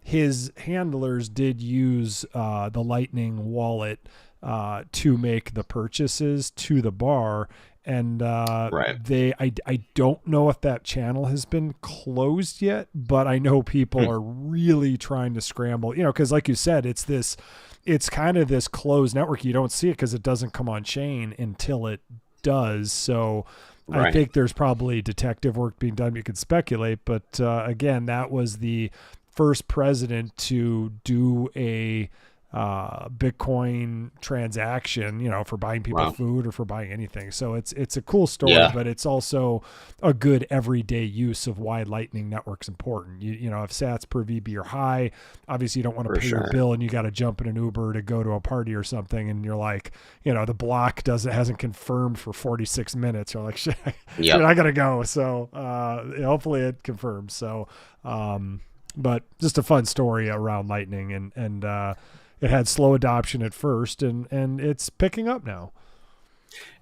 his handlers did use the Lightning wallet to make the purchases to the bar. And I don't know if that channel has been closed yet, but I know people are really trying to scramble, because like you said, it's kind of this closed network. You don't see it because it doesn't come on chain until it does. So I think there's probably detective work being done. You could speculate, but again, that was the first president to do a Bitcoin transaction, for buying people food or for buying anything. So it's a cool story, but it's also a good everyday use of why Lightning Network's important. If sats per VB are high, obviously you don't want to pay your bill and you got to jump in an Uber to go to a party or something. And you're like, the block hasn't confirmed for 46 minutes. You're like, shit, I got to go. So hopefully it confirms. So, but just a fun story around Lightning and it had slow adoption at first, and it's picking up now.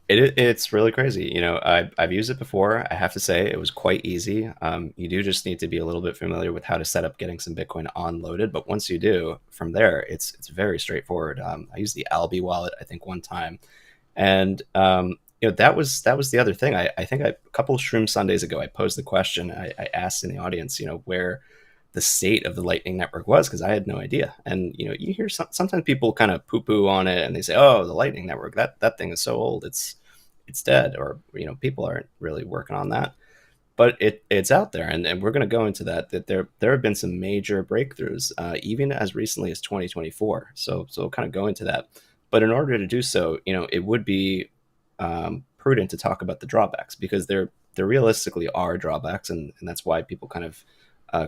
It's really crazy. I've used it before. I have to say it was quite easy. You do just need to be a little bit familiar with how to set up getting some Bitcoin unloaded. But once you do, from there, it's very straightforward. I used the Albi wallet, I think, one time. And, that was the other thing. I think a couple of Shroom Sundays ago, I posed the question. I asked in the audience, where the state of the Lightning Network was, because I had no idea. And you hear sometimes people kind of poo-poo on it, and they say, "Oh, the Lightning Network, that thing is so old, it's dead," or people aren't really working on that. But it's out there, and we're going to go into that there have been some major breakthroughs, even as recently as 2024. So we'll kind of go into that. But in order to do so, it would be prudent to talk about the drawbacks, because there realistically are drawbacks, and that's why people kind of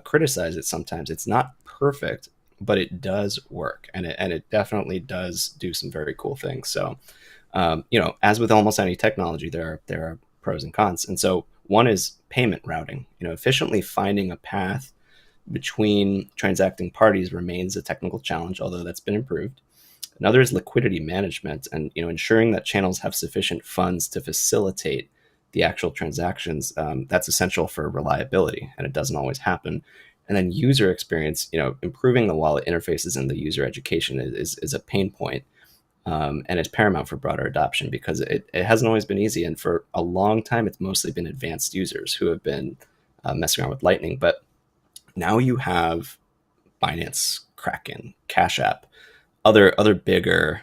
criticize it sometimes. It's not perfect, but it does work, and it definitely does do some very cool things. So, as with almost any technology, there are pros and cons. And so one is payment routing. Efficiently finding a path between transacting parties remains a technical challenge, although that's been improved. Another is liquidity management, and ensuring that channels have sufficient funds to facilitate the actual transactions. That's essential for reliability, and it doesn't always happen. And then user experience, improving the wallet interfaces and the user education is a pain point. And it's paramount for broader adoption because it hasn't always been easy. And for a long time, it's mostly been advanced users who have been messing around with Lightning. But now you have Binance, Kraken, Cash App, other bigger,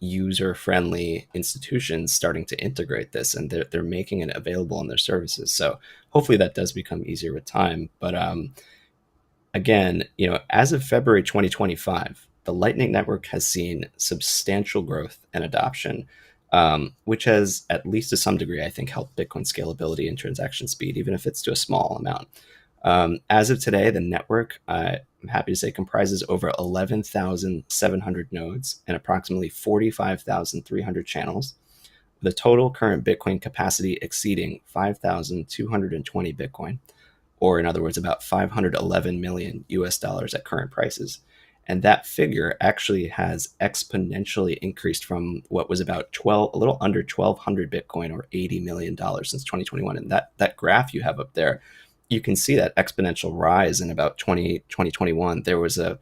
user-friendly institutions starting to integrate this, and they're making it available on their services. So hopefully that does become easier with time. But again, as of February 2025, the Lightning Network has seen substantial growth and adoption, which has, at least to some degree, I think, helped Bitcoin scalability and transaction speed, even if it's to a small amount. As of today, the network, I'm happy to say, comprises over 11,700 nodes and approximately 45,300 channels, with a total current Bitcoin capacity exceeding 5,220 Bitcoin, or in other words, about 511 million US dollars at current prices. And that figure actually has exponentially increased from what was about a little under 1,200 Bitcoin, or $80 million since 2021. And that graph you have up there, you can see that exponential rise in about 2021. There was a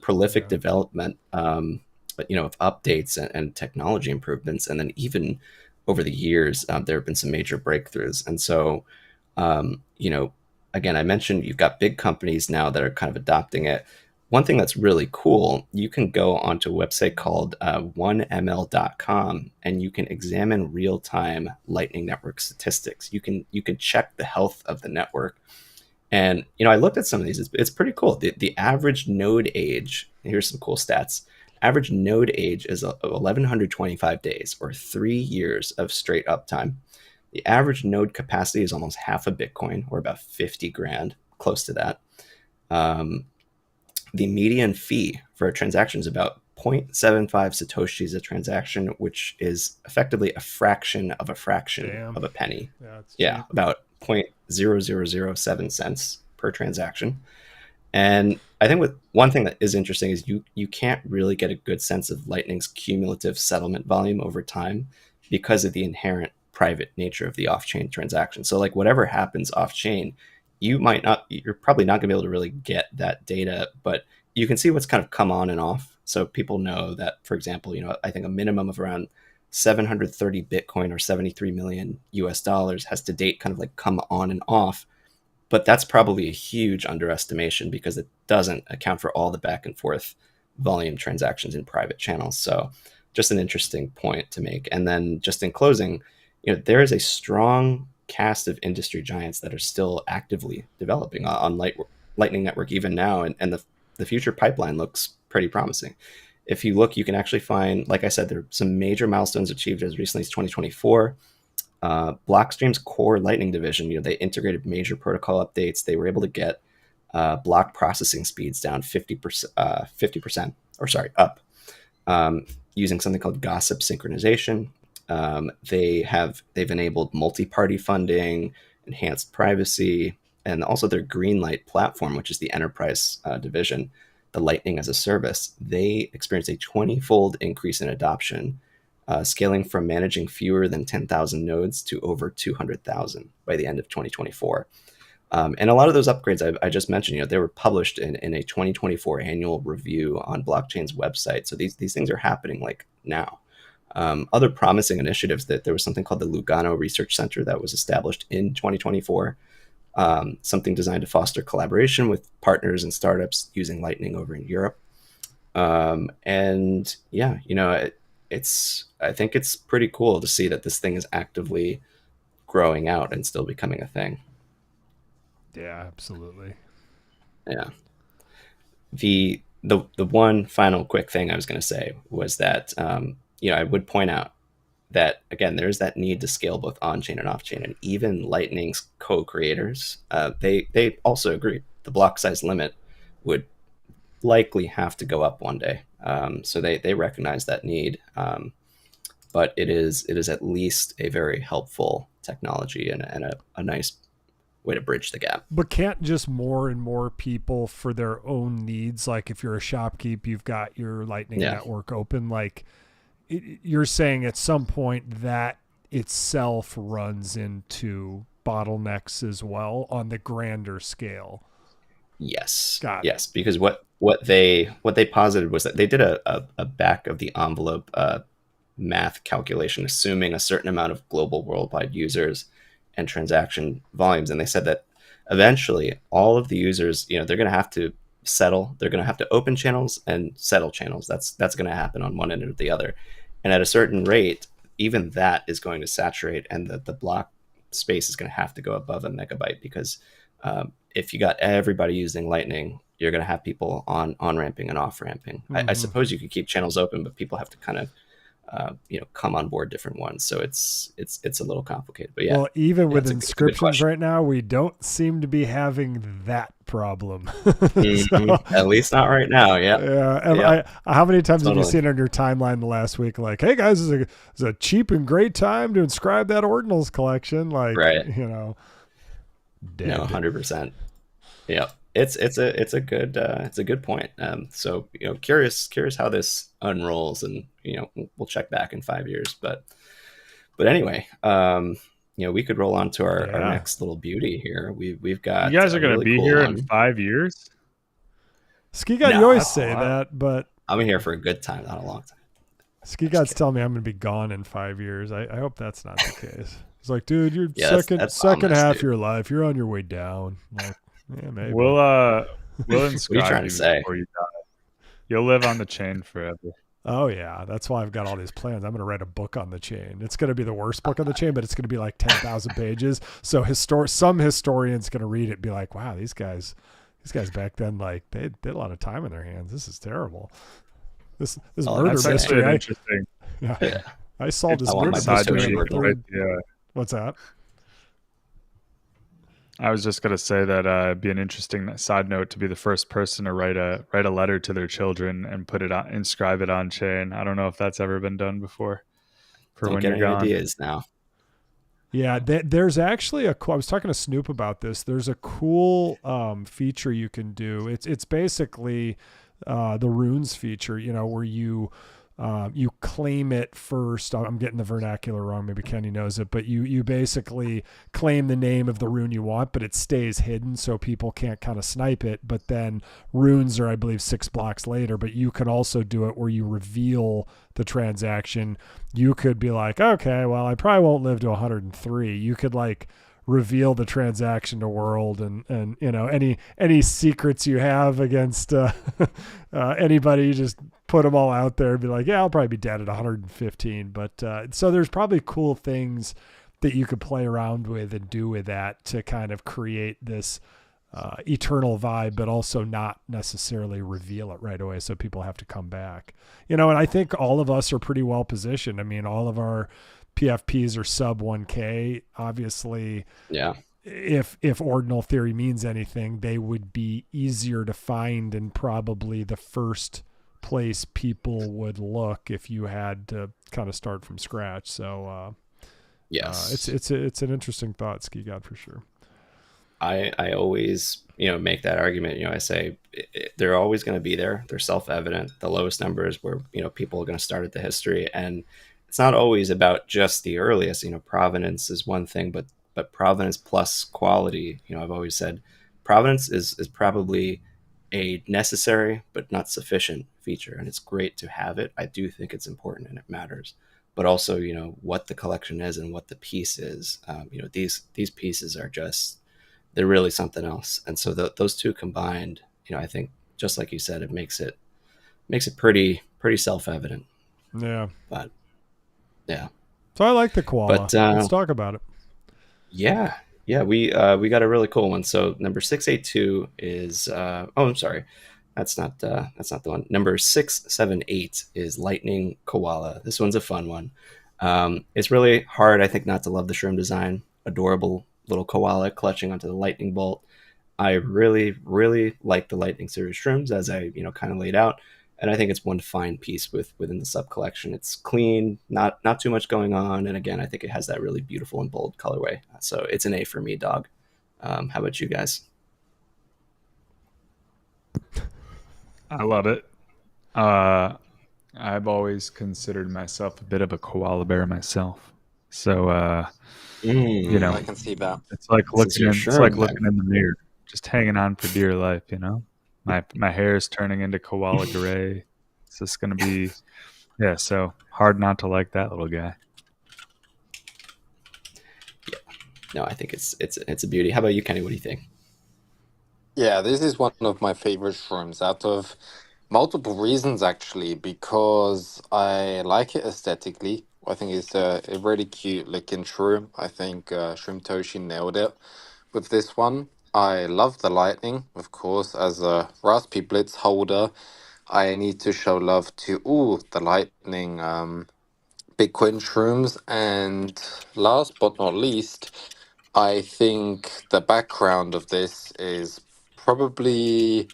prolific development, of updates and technology improvements, and then even over the years, there have been some major breakthroughs. And so, again, I mentioned you've got big companies now that are kind of adopting it. One thing that's really cool, you can go onto a website called 1ml.com, and you can examine real-time Lightning Network statistics. You can check the health of the network. And, I looked at some of these. It's pretty cool. The average node age, here's some cool stats. Average node age is 1,125 days, or 3 years of straight uptime. The average node capacity is almost half a Bitcoin, or about 50 grand, close to that. The median fee for a transaction is about 0.75 Satoshis a transaction, which is effectively a fraction of a penny. Yeah, about 0.0007 cents per transaction. And I think one thing that is interesting is you can't really get a good sense of Lightning's cumulative settlement volume over time because of the inherent private nature of the off-chain transaction. So like whatever happens off-chain, you're probably not going to be able to really get that data, but you can see what's kind of come on and off. So people know that, for example, I think a minimum of around 730 Bitcoin, or 73 million US dollars has to date kind of like come on and off. But that's probably a huge underestimation because it doesn't account for all the back and forth volume transactions in private channels. So just an interesting point to make. And then just in closing, there is a strong cast of industry giants that are still actively developing on Lightning Network even now, and the future pipeline looks pretty promising. If you look, you can actually find, like I said, there are some major milestones achieved as recently as 2024. Blockstream's core Lightning division, they integrated major protocol updates. They were able to get block processing speeds down 50%, up, using something called gossip synchronization. They've enabled multi-party funding, enhanced privacy, and also their Greenlight platform, which is the enterprise division, the Lightning as a service. They experienced a 20-fold increase in adoption, scaling from managing fewer than 10,000 nodes to over 200,000 by the end of 2024. And a lot of those upgrades I just mentioned, they were published in a 2024 annual review on Blockchain's website. So these things are happening like now. Other promising initiatives, that there was something called the Lugano Research Center that was established in 2024, something designed to foster collaboration with partners and startups using Lightning over in Europe. And yeah, I think it's pretty cool to see that this thing is actively growing out and still becoming a thing. Yeah, absolutely. Yeah. The one final quick thing I was going to say was that, I would point out that, again, there's that need to scale both on-chain and off-chain, and even Lightning's co-creators, they also agree the block size limit would likely have to go up one day. So they recognize that need. But it is at least a very helpful technology and a nice way to bridge the gap. But can't just more and more people, for their own needs, like if you're a shopkeep, you've got your Lightning network open, like you're saying at some point that itself runs into bottlenecks as well on the grander scale. Yes. Got it. Yes, because what they posited was that they did a back of the envelope math calculation, assuming a certain amount of global worldwide users and transaction volumes, and they said that eventually all of the users, they're going to have to settle. They're going to have to open channels and settle channels. That's going to happen on one end or the other, and at a certain rate, even that is going to saturate, and the block space is going to have to go above a megabyte because if you got everybody using Lightning, you're going to have people on ramping and off ramping. I suppose you could keep channels open, but people have to kind of come on board different ones. So it's a little complicated. But yeah. Well, even with it's inscriptions right now, we don't seem to be having that problem. At least not right now. Yeah. Yeah. How many times have you seen on your timeline the last week, like, hey guys, it's a cheap and great time to inscribe that ordinals collection? Like, right. Dead. No, 100%. Yeah. It's a good point. So curious how this unrolls, and we'll check back in 5 years. But anyway, we could roll on to our next little beauty here. We've got, you guys are going to be cool here one. in 5 years. Ski God, you always say that, but I'm here for a good time, not a long time. Ski God's telling me I'm going to be gone in 5 years. I hope that's not the case. It's like, dude, you're second half of your life. You're on your way down. Like, yeah, maybe. We'll inscribe what are you trying to say? Before you die. You'll live on the chain forever. Oh yeah, that's why I've got all these plans. I'm going to write a book on the chain. It's going to be the worst book on the chain, but it's going to be like 10,000 pages. So some historian's going to read it and be like, wow, these guys back then, like, they did a lot of time in their hands. This is terrible. This murder mystery. Interesting. Yeah. I solved this murder mystery. What's that? I was just going to say that it'd be an interesting side note to be the first person to write a letter to their children and put it on, inscribe it on chain. I don't know if that's ever been done before. Don't get any ideas now. Yeah, there's actually I was talking to Snoop about this. There's a cool feature you can do. It's basically the runes feature, where you claim it first. I'm getting the vernacular wrong. Maybe Kenny knows it, but you basically claim the name of the rune you want, but it stays hidden so people can't kind of snipe it. But then runes are, I believe, 6 blocks later, but you can also do it where you reveal the transaction. You could be like, okay, well, I probably won't live to 103. You could like reveal the transaction to world and any secrets you have against anybody, you just put them all out there and be like, yeah, I'll probably be dead at 115. But so there's probably cool things that you could play around with and do with that to kind of create this eternal vibe, but also not necessarily reveal it right away so people have to come back. And I think all of us are pretty well positioned. I mean, all of our PFPs are sub 1K. Obviously, yeah. If ordinal theory means anything, they would be easier to find and probably the first place people would look if you had to kind of start from scratch. So yes, it's an interesting thought, Ski God, for sure. I always make that argument. I say they're always going to be there. They're self-evident. The lowest numbers where people are going to start at the history, and it's not always about just the earliest. Provenance is one thing, but provenance plus quality. I've always said provenance is probably a necessary but not sufficient feature, and it's great to have it. I do think it's important and it matters. But also, what the collection is and what the piece is. These pieces are they're really something else. And so those two combined, I think, just like you said, it makes it pretty self-evident. Yeah. But yeah. So I like the koala. But, let's talk about it. Yeah. We got a really cool one. So number 682 is I'm sorry. That's not the one. Number 678 is Lightning Koala. This one's a fun one. It's really hard, I think, not to love the shroom design. Adorable little koala clutching onto the lightning bolt. I really, really like the Lightning series shrooms, as I kind of laid out, and I think it's one fine piece within the sub collection. It's clean, not too much going on, and again, I think it has that really beautiful and bold colorway. So it's an A for me, dog. How about you guys? I love it. I've always considered myself a bit of a koala bear myself. So, I can see that. It's like looking in the mirror. just hanging on for dear life. My hair is turning into koala gray. It's just gonna be, yeah. So hard not to like that little guy. No, I think it's a beauty. How about you, Kenny? What do you think? Yeah, this is one of my favorite shrooms out of multiple reasons, actually, because I like it aesthetically. I think it's a really cute looking shroom. I think Shroom Toshi nailed it with this one. I love the lightning, of course, as a Raspberry Blitz holder. I need to show love to all the lightning Bitcoin shrooms. And last but not least, I think the background of this is probably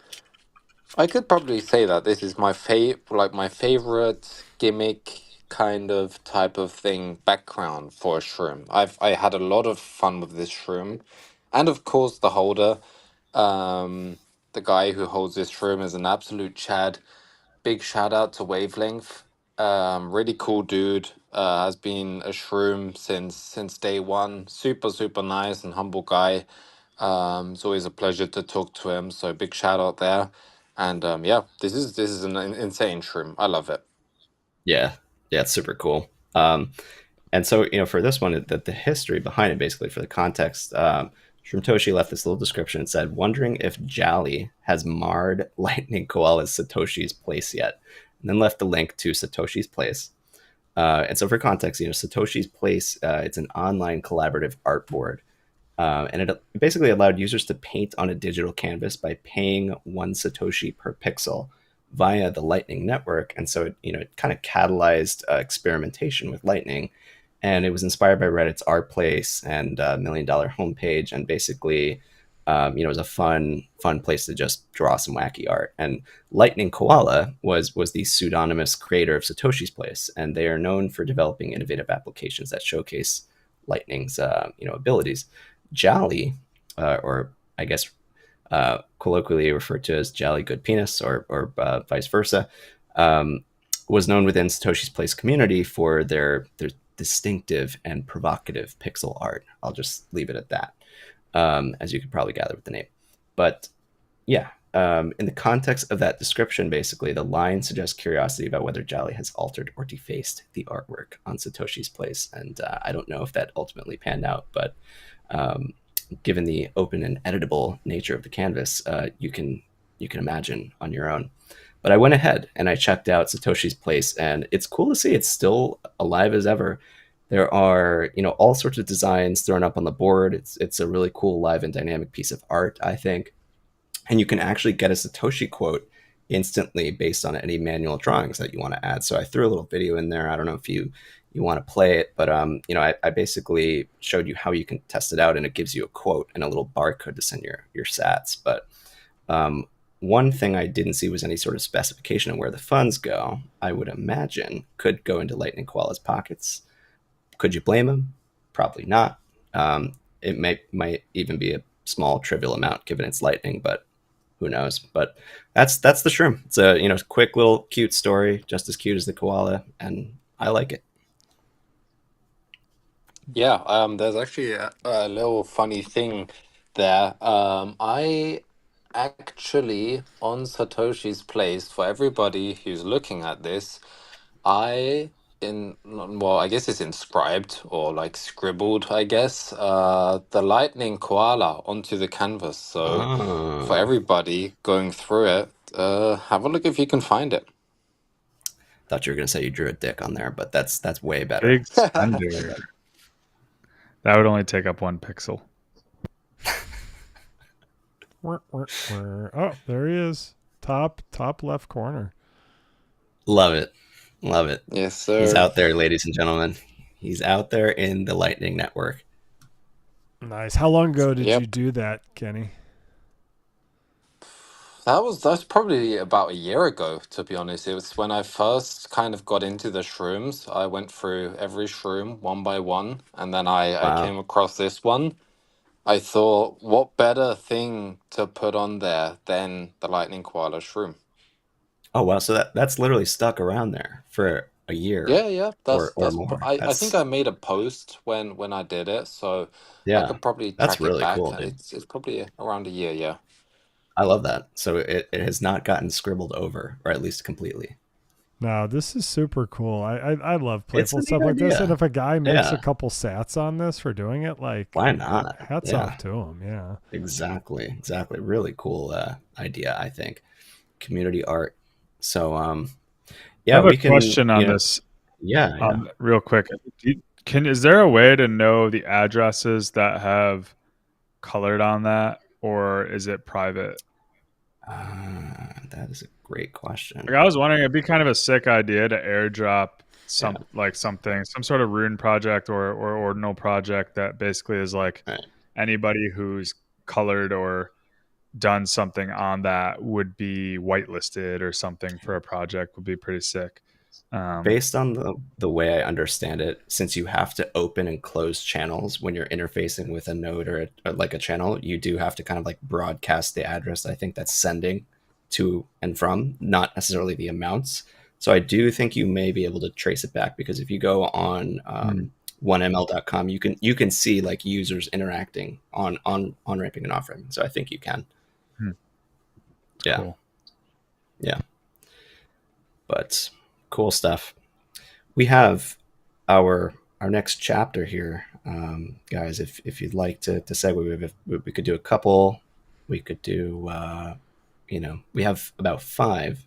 I could probably say that this is my favorite gimmick kind of type of thing background for a shroom. I had a lot of fun with this shroom. And of course the holder. Um the guy who holds this shroom is an absolute Chad. Big shout out to Wavelength. Really cool dude. Has been a shroom since day one. Super super nice and humble guy. It's always a pleasure to talk to him. So big shout out there. And yeah, this is an insane shroom. I love it. Yeah, yeah, it's super cool. And so, for this one, the history behind it, basically for the context, Shrimtoshi left this little description and said, wondering if Jolly has marred Lightning Koala's Satoshi's place yet, and then left the link to Satoshi's place. And so, for context, Satoshi's place, it's an online collaborative art board, and it basically allowed users to paint on a digital canvas by paying 1 Satoshi per pixel via the Lightning Network. And so, it kind of catalyzed experimentation with Lightning, and it was inspired by Reddit's Art Place and Million Dollar Homepage, and basically, it was a fun place to just draw some wacky art. And Lightning Koala was the pseudonymous creator of Satoshi's Place, and they are known for developing innovative applications that showcase Lightning's abilities. Jolly, or I guess colloquially referred to as Jolly Good Penis, or vice versa, was known within Satoshi's Place community for their distinctive and provocative pixel art. I'll just leave it at that, as you could probably gather with the name. But yeah, in the context of that description, basically, the line suggests curiosity about whether Jolly has altered or defaced the artwork on Satoshi's Place. And I don't know if that ultimately panned out, but um, given the open and editable nature of the canvas, you can imagine on your own. But I went ahead and I checked out Satoshi's Place, and it's cool to see it's still alive as ever. There are, all sorts of designs thrown up on the board. It's a really cool, live, and dynamic piece of art, I think. And you can actually get a Satoshi quote instantly based on any manual drawings that you want to add. So I threw a little video in there. I don't know if you want to play it, but I basically showed you how you can test it out, and it gives you a quote and a little barcode to send your sats. But one thing I didn't see was any sort of specification of where the funds go. I would imagine could go into Lightning Koala's pockets. Could you blame him? Probably not. It might even be a small trivial amount given it's Lightning, but who knows? But that's the shroom. It's a quick little cute story, just as cute as the koala, and I like it. Yeah, there's actually a little funny thing there. I actually on Satoshi's Place, for everybody who's looking at this, I well, I guess it's inscribed or like scribbled, I guess, the lightning koala onto the canvas. So for Oh, everybody going through it, have a look if you can find it. thought you were gonna say you drew a dick on there, but that's way better. Big spender. That would only take up 1 pixel. Oh, there he is. Top left corner. Love it, love it. Yes, He's sir. out there, ladies and gentlemen. He's out there in the Lightning Network. Nice. How long ago did you Yep. do that, Kenny? That's probably about a year ago, to be honest. It was when I first kind of got into the shrooms. I went through every shroom one by one, and then I Wow. came across this one. I thought, what better thing to put on there than the lightning koala shroom? Oh wow. So that's literally stuck around there for a year Yeah. or That's. more. I think That's I made a post when I did it, so I yeah, could probably that's track it really back. cool, dude. It's probably around a year. Yeah. I love that. So it has not gotten scribbled over, or at least completely. No, this is super cool. I love It's playful a neat stuff like this. And idea. if a guy makes a Yeah, couple sats on this for doing it, like why not? hats off Yeah, to him. Yeah. exactly. Really cool idea, I think. Community art. So I yeah, have a we can, question on this, yeah. real quick. Is there a way to know the addresses that have colored on that, or is it private? That is a great Like, question. I was wondering, it'd be kind of a sick idea to airdrop Yeah, some sort of rune project or ordinal project that basically is like right. anybody who's colored or done something on that would be whitelisted or something for a project would be pretty sick. Um, Based on the way I understand it, since you have to open and close channels when you're interfacing with a node or like a channel, you do have to kind of like broadcast the address. I think that's sending to and from, not necessarily the amounts. So I do think you may be able to trace it back because if you go on hmm, 1ml.com, you can see like users interacting on ramping and off ramping. So I think you can. hmm, Yeah, cool. yeah. But cool stuff. We have our next chapter here, guys. If you'd like to segue, we could do a couple. We could do, we have about 5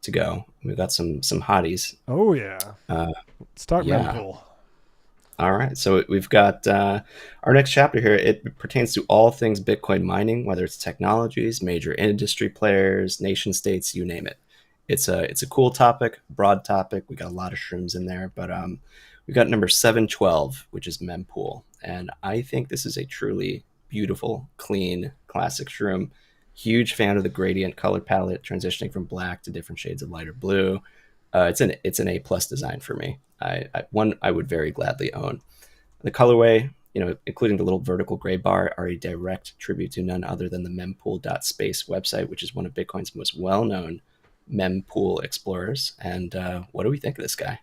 to go. We've got some hotties. Oh yeah. Uh, Let's talk yeah. mempool. All right. So we've got our next chapter here. It pertains to all things Bitcoin mining, whether it's technologies, major industry players, nation states, you name it. It's a cool topic, broad topic. We got a lot of shrooms in there, but we got number 712, which is mempool, and I think this is a truly beautiful, clean, classic shroom. Huge fan of the gradient color palette, transitioning from black to different shades of lighter blue. It's an A+ design for me. One I would very gladly own. The colorway, including the little vertical gray bar, are a direct tribute to none other than the mempool.space website, which is one of Bitcoin's most well-known mempool explorers. And what do we think of this guy?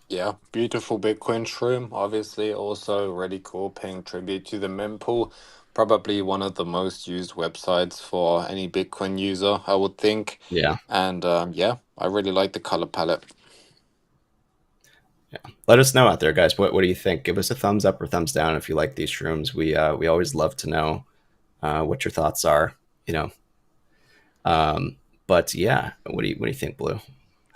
Yeah, beautiful Bitcoin shroom. Obviously, also really cool, paying tribute to the mempool. Probably one of the most used websites for any Bitcoin user, I would think. Yeah, And yeah, I really like the color palette. yeah. Let us know out there, guys. What do you think? Give us a thumbs up or thumbs down if you like these shrooms. We always love to know what your thoughts are. You know, but yeah, what do you think, Blue?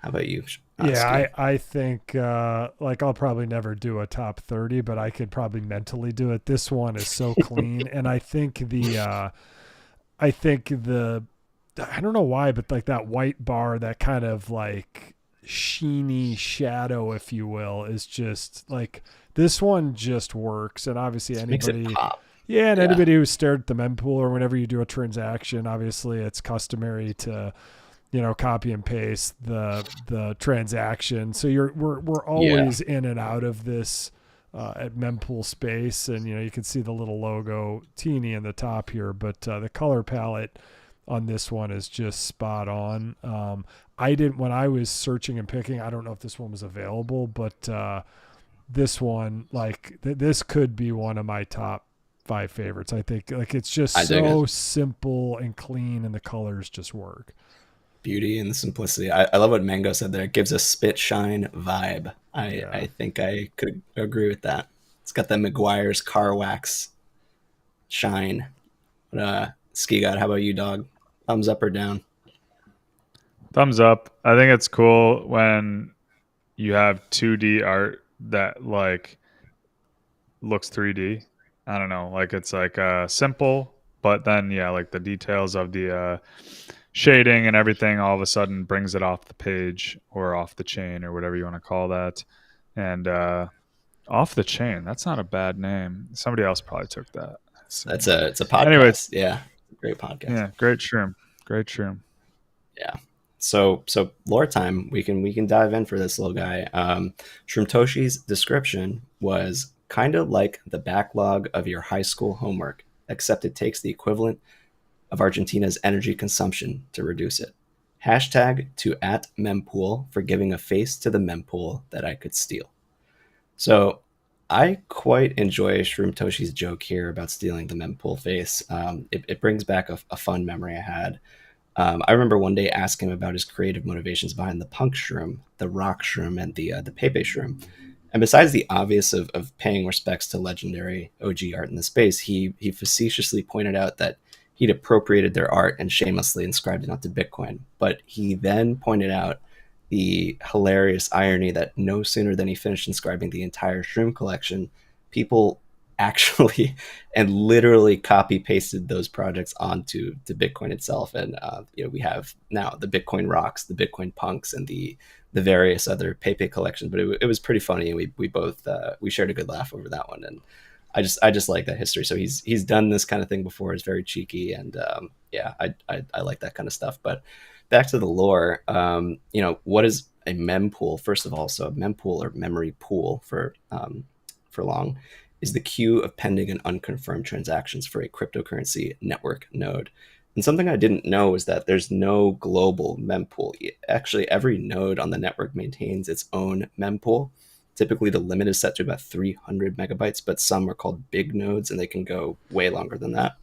How about you, Yeah, Ski? I think like I'll probably never do a top 30, but I could probably mentally do it. This one is so clean, and I think the I don't know why, but like that white bar, that kind of like sheeny shadow, if you will, is just like this one just works. And obviously Just makes it anybody, pop. yeah, and Yeah, anybody who's stared at the mempool or whenever you do a transaction, obviously it's customary to copy and paste the transaction. So we're yeah, always in and out of this at mempool space, and you can see the little logo teeny in the top here, but the color palette on this one is just spot on. I didn't when I was searching and picking. I don't know if this one was available, but this one like this could be one of my top 5 favorites. I think like it's just I dig it. so simple and clean, and the colors just work. Beauty and the simplicity. I love what Mango said there. It gives a spit shine vibe. I Yeah. think I could agree with that. It's got the McGuire's car wax shine. But, Ski God, how about you, dog? Thumbs up or down? Thumbs up. I think it's cool when you have 2D art that like looks 3D. I don't know, like it's like simple, but then yeah, like the details of the shading and everything all of a sudden brings it off the page or off the chain or whatever you want to call that. And off the chain, that's not a bad name. Somebody else probably took that. So, It's a anyway, podcast. Yeah, great podcast. yeah, great shroom, great shroom. Yeah. So lore time. We can dive in for this little guy. Shroomtoshi's description was kind of like the backlog of your high school homework, except it takes the equivalent of Argentina's energy consumption to reduce it. Hashtag to @mempool for giving a face to the mempool that I could steal. So I quite enjoy Shroom Toshi's joke here about stealing the mempool face. It brings back a fun memory I had. I remember one day asking him about his creative motivations behind the punk shroom, the rock shroom, and the Pepe shroom. And besides the obvious of paying respects to legendary OG art in the space, he facetiously pointed out that he'd appropriated their art and shamelessly inscribed it onto Bitcoin. But he then pointed out the hilarious irony that no sooner than he finished inscribing the entire shroom collection, people actually and literally copy pasted those projects onto the Bitcoin itself. And we have now the Bitcoin rocks, the Bitcoin punks, and the various other Pepe collections. But it was pretty funny, and we both we shared a good laugh over that one. And I just like that history. So he's done this kind of thing before. It's very cheeky, and I like that kind of stuff. But back to the lore, what is a mempool? First of all, so a mempool, or memory pool for long, is the queue of pending and unconfirmed transactions for a cryptocurrency network node. And something I didn't know is that there's no global mempool. Actually, every node on the network maintains its own mempool. Typically, the limit is set to about 300 megabytes, but some are called big nodes, and they can go way longer than that.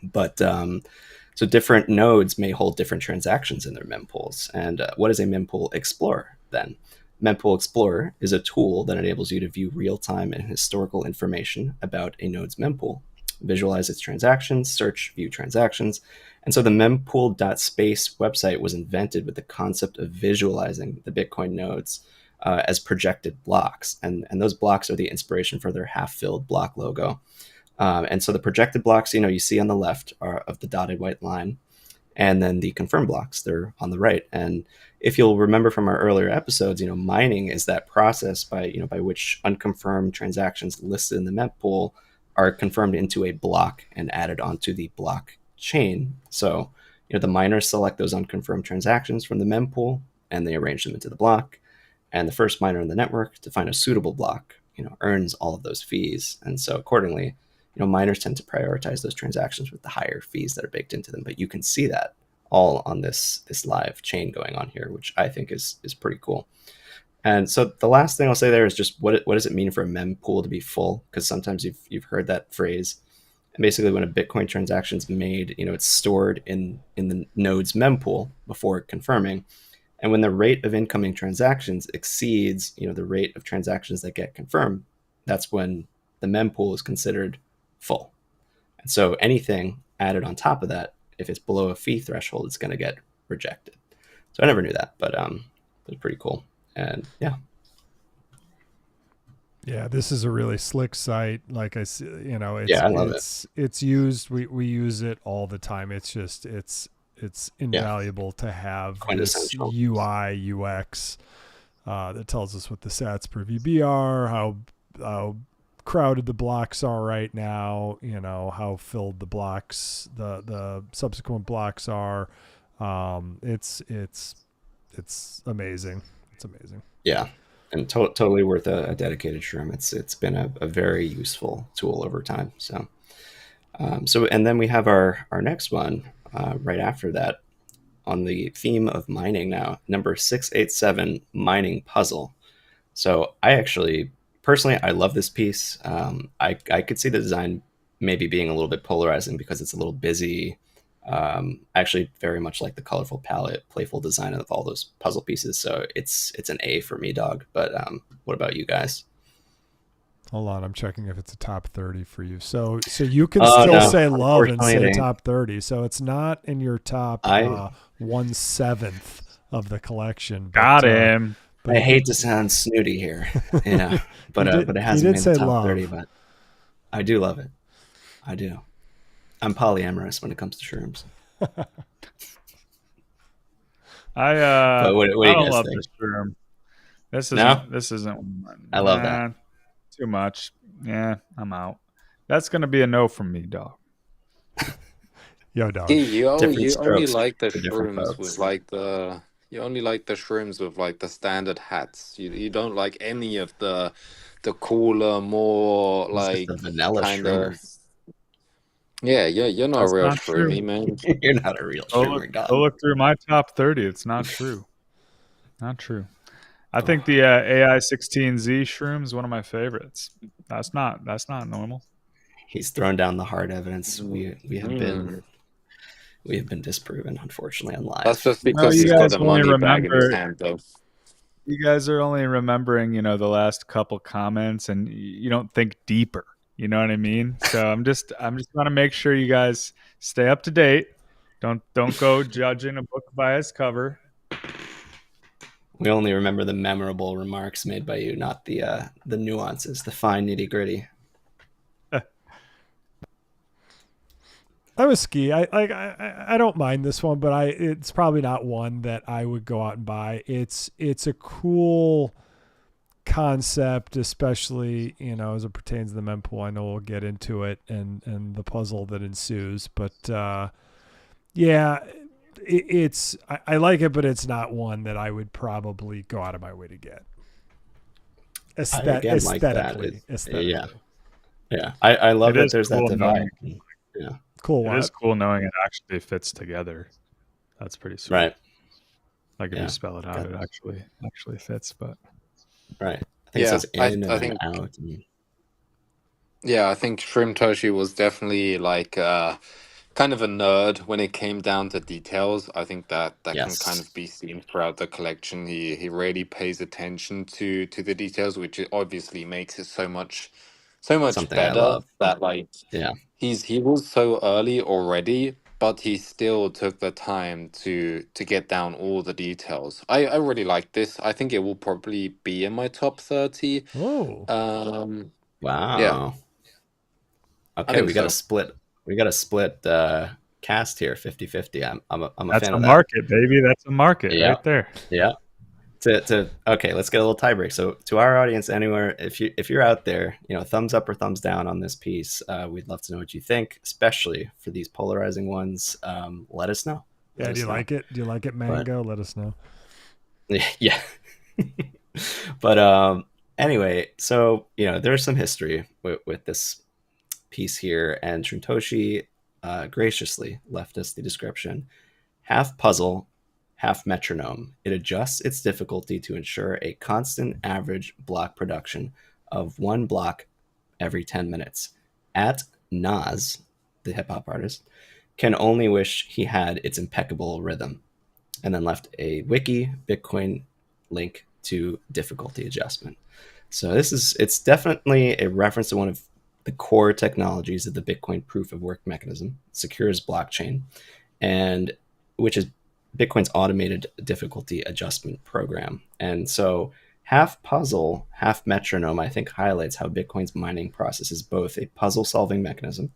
But so different nodes may hold different transactions in their mempools. And what is a mempool explorer then? Mempool Explorer is a tool that enables you to view real-time and historical information about a node's mempool, visualize its transactions, search, view transactions. And so the mempool.space website was invented with the concept of visualizing the Bitcoin nodes as projected blocks. And those blocks are the inspiration for their half-filled block logo. And so the projected blocks, you see on the left are of the dotted white line, and then the confirmed blocks, they're on the right. And if you'll remember from our earlier episodes, mining is that process by which unconfirmed transactions listed in the mempool are confirmed into a block and added onto the blockchain. So, the miners select those unconfirmed transactions from the mempool and they arrange them into the block. And the first miner in the network to find a suitable block, earns all of those fees. And so accordingly, miners tend to prioritize those transactions with the higher fees that are baked into them. But you can see that all on this live chain going on here, which I think is pretty cool. And so the last thing I'll say there is just what does it mean for a mempool to be full? Because sometimes you've heard that phrase. And basically, when a Bitcoin transaction is made, it's stored in the node's mempool before confirming. And when the rate of incoming transactions exceeds, the rate of transactions that get confirmed, that's when the mempool is considered full. And so anything added on top of that, if it's below a fee threshold, it's going to get rejected. So I never knew that, but it's pretty cool. And yeah, this is a really slick site. Like I see, I love it. It's used. We use it all the time. It's just it's invaluable to have this UI UX that tells us what the sats per VB are, how crowded the blocks are right now, how filled the blocks, the subsequent blocks are. It's amazing. It's amazing. Yeah. And totally worth a dedicated shroom. It's been a very useful tool over time. So, and then we have our next one right after that on the theme of mining now, number 687, mining puzzle. So I actually, personally, I love this piece. I could see the design maybe being a little bit polarizing because it's a little busy. Actually very much like the colorful palette, playful design of all those puzzle pieces. So it's an A for me, dog. But what about you guys? Hold on, I'm checking if it's a top 30 for you. So you can still say love and say top 30. So it's not in your top 1/7 of the collection. Got him. I hate to sound snooty here, but it hasn't made the top 30. But I do love it. I do. I'm polyamorous when it comes to shrooms. I don't love this shroom. This isn't. I love that. Too much. Yeah, I'm out. That's gonna be a no from me, dog. Yo, dog. You only like the shrooms with like the. You only like the shrooms with like the standard hats. You don't like any of the cooler, more like the vanilla kind of. shroom. Yeah, you're not a That's real not true. shroomy, man. You're not a real streamer Go god. look through my top 30. It's not true. Not true. I think the AI 16Z shroom is one of my favorites. That's not normal. He's thrown down the hard evidence. Mm. We have been disproven, unfortunately, on That's live. just No, because you he's got guys a only money bag in his remember hand, though. you guys are only remembering, the last couple comments, and you don't think deeper. You know what I mean? So I'm just want to make sure you guys stay up to date. Don't go judging a book by its cover. We only remember the memorable remarks made by you, not the nuances, the fine nitty gritty. I was ski. I don't mind this one, but it's probably not one that I would go out and buy. It's a cool concept, especially as it pertains to the mempool. I know we'll get into it and the puzzle that ensues, but yeah, I like it, but it's not one that I would probably go out of my way to get. I again like that. Aesthetically. Yeah. I love It that is there's that cool divide. knowing Yeah. Cool. it is What? cool knowing it actually fits together. That's pretty sweet. Right. Like if Yeah. you spell it out, it actually fits. But Right. I think it Yeah, says in and I then think out. yeah, I think Shrimp Toshi was definitely like kind of a nerd when it came down to details. I think that can kind Yes. of be seen throughout the collection. He really pays attention to the details, which obviously makes it so much Something I better love. that like Yeah. he was so early already, but he still took the time to get down all the details. I really like this. I think it will probably be in my top 30. Oh, Um yeah, Wow. I Okay, think so. we got a split cast here, 50-50. I'm a that's fan a of that. market, baby. That's a market Yeah. right there. Yeah. To okay, let's get a little tiebreak. So to our audience anywhere, if you're out there, thumbs up or thumbs down on this piece. We'd love to know what you think, especially for these polarizing ones. Let us know. Let yeah. Do us you know. like it? Do you like it, But Mango? Let us know. yeah. But anyway, so there's some history with this piece here, and Shuntoshi graciously left us the description: half puzzle, half metronome. It adjusts its difficulty to ensure a constant average block production of one block every 10 minutes. At Nas, the hip hop artist, can only wish he had its impeccable rhythm. And then left a wiki Bitcoin link to difficulty adjustment. So it's definitely a reference to one of the core technologies of the Bitcoin proof of work mechanism, secures blockchain, and which is Bitcoin's automated difficulty adjustment program. And so half puzzle, half metronome, I think highlights how Bitcoin's mining process is both a puzzle solving mechanism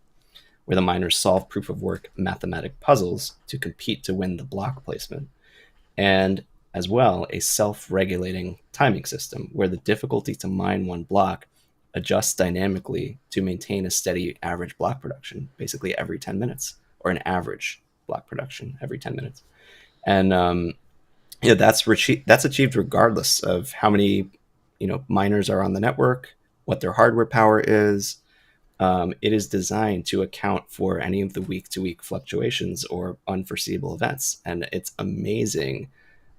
where the miners solve proof of work mathematic puzzles to compete to win the block placement, and as well a self-regulating timing system where the difficulty to mine one block adjusts dynamically to maintain a steady average block production basically every 10 minutes, or an average block production every 10 minutes. And that's achieved regardless of how many miners are on the network, what their hardware power is. It is designed to account for any of the week-to-week fluctuations or unforeseeable events, and it's amazing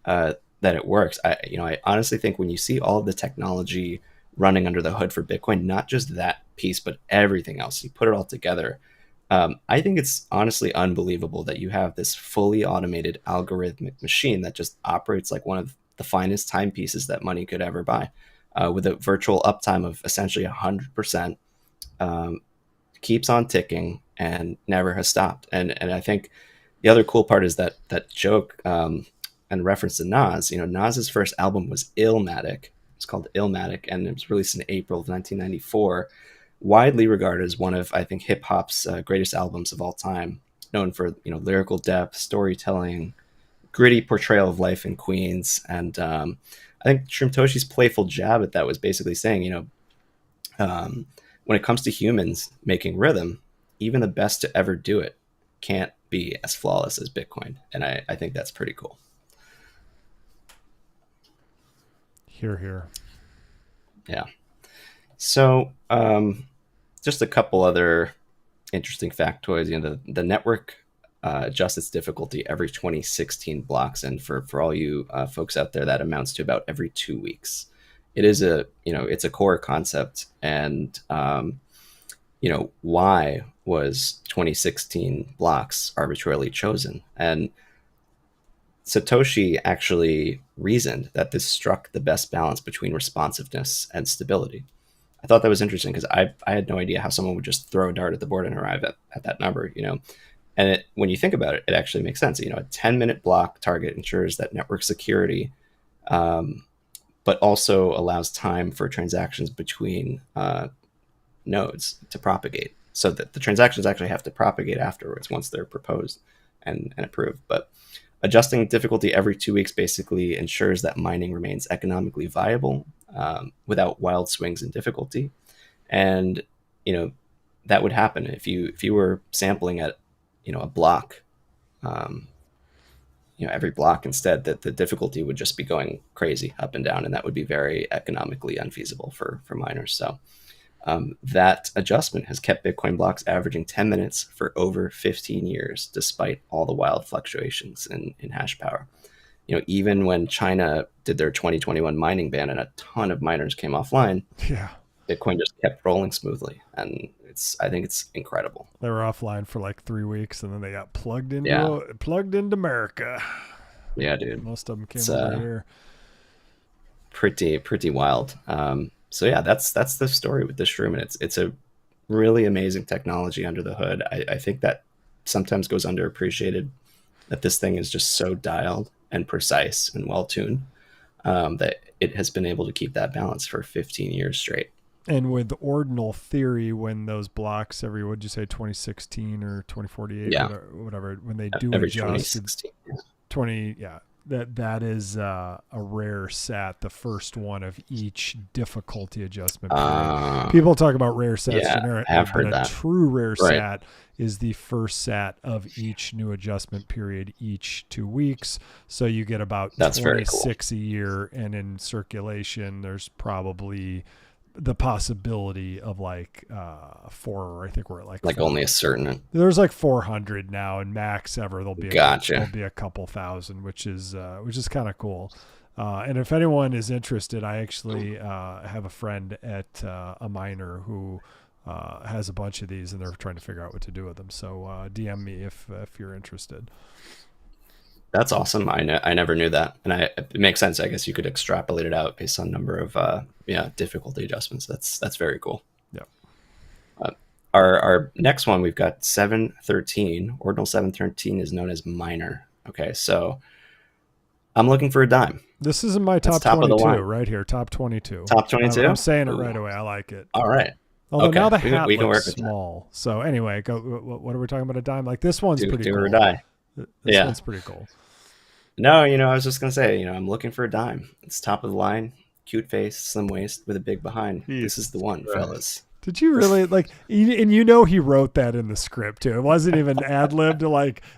that it works. I honestly think when you see all of the technology running under the hood for Bitcoin, not just that piece, but everything else, you put it all together. I think it's honestly unbelievable that you have this fully automated algorithmic machine that just operates like one of the finest timepieces that money could ever buy, with a virtual uptime of essentially 100%. Keeps on ticking and never has stopped. And I think the other cool part is that joke and reference to Nas. Nas's first album was Illmatic. It's called Illmatic, and it was released in April of 1994. Widely regarded as one of, I think, hip hop's greatest albums of all time. Known for lyrical depth, storytelling, gritty portrayal of life in Queens, and I think Shrimtoshi's playful jab at that was basically saying, when it comes to humans making rhythm, even the best to ever do it can't be as flawless as Bitcoin. And I think that's pretty cool. Here. Yeah. So just a couple other interesting factoids. The network adjusts its difficulty every 2016 blocks, and for all you folks out there, that amounts to about every 2 weeks. It is it's a core concept, and why was 2016 blocks arbitrarily chosen? And Satoshi actually reasoned that this struck the best balance between responsiveness and stability. I thought that was interesting because I had no idea how someone would just throw a dart at the board and arrive at that number, And when you think about it, it actually makes sense. A 10-minute block target ensures that network security, but also allows time for transactions between nodes to propagate, so that the transactions actually have to propagate afterwards once they're proposed and approved. But adjusting difficulty every 2 weeks basically ensures that mining remains economically viable without wild swings in difficulty. And that would happen if you were sampling at a block, every block instead, that the difficulty would just be going crazy up and down, and that would be very economically unfeasible for miners. So that adjustment has kept Bitcoin blocks averaging 10 minutes for over 15 years, despite all the wild fluctuations in hash power. Even when China did their 2021 mining ban and a ton of miners came offline, Bitcoin just kept rolling smoothly. And I think it's incredible. They were offline for like 3 weeks, and then they got plugged into America. Yeah, dude. Most of them came over here. Pretty wild. So yeah, that's the story with the Shroom, and it's a really amazing technology under the hood. I think that sometimes goes underappreciated, that this thing is just so dialed and precise and well tuned that it has been able to keep that balance for 15 years straight. And with the ordinal theory, when those blocks every, what'd you say, 2016 or 2048, whatever, when they do every adjust, 2016, that is a rare sat, the first one of each difficulty adjustment period. People talk about rare sats generically, but a true rare sat is the first sat of each new adjustment period each 2 weeks. So you get about 26 a year, and in circulation there's probably the possibility of like I think we're at like only a certain, there's like 400 now, and max ever there'll be a couple thousand, which is kind of cool. And if anyone is interested, I actually have a friend at a miner who has a bunch of these, and they're trying to figure out what to do with them. So DM me if you're interested. That's awesome. I never knew that, and it makes sense. I guess you could extrapolate it out based on number of difficulty adjustments. That's very cool. Yeah. Our next one, we've got 713. Ordinal 713 is known as minor. Okay, so I'm looking for a dime. This is in my top 22 right here. Top 22. Top 22. I'm saying it right away. I like it. All right. Although now the hat looks small. So anyway, what are we talking about? A dime? Like this one's pretty cool. Do or die. This one's pretty cool. No, I was just going to say, I'm looking for a dime. It's top of the line, cute face, slim waist with a big behind. This is the one, fellas. Did you really and he wrote that in the script too. It wasn't even ad-libbed.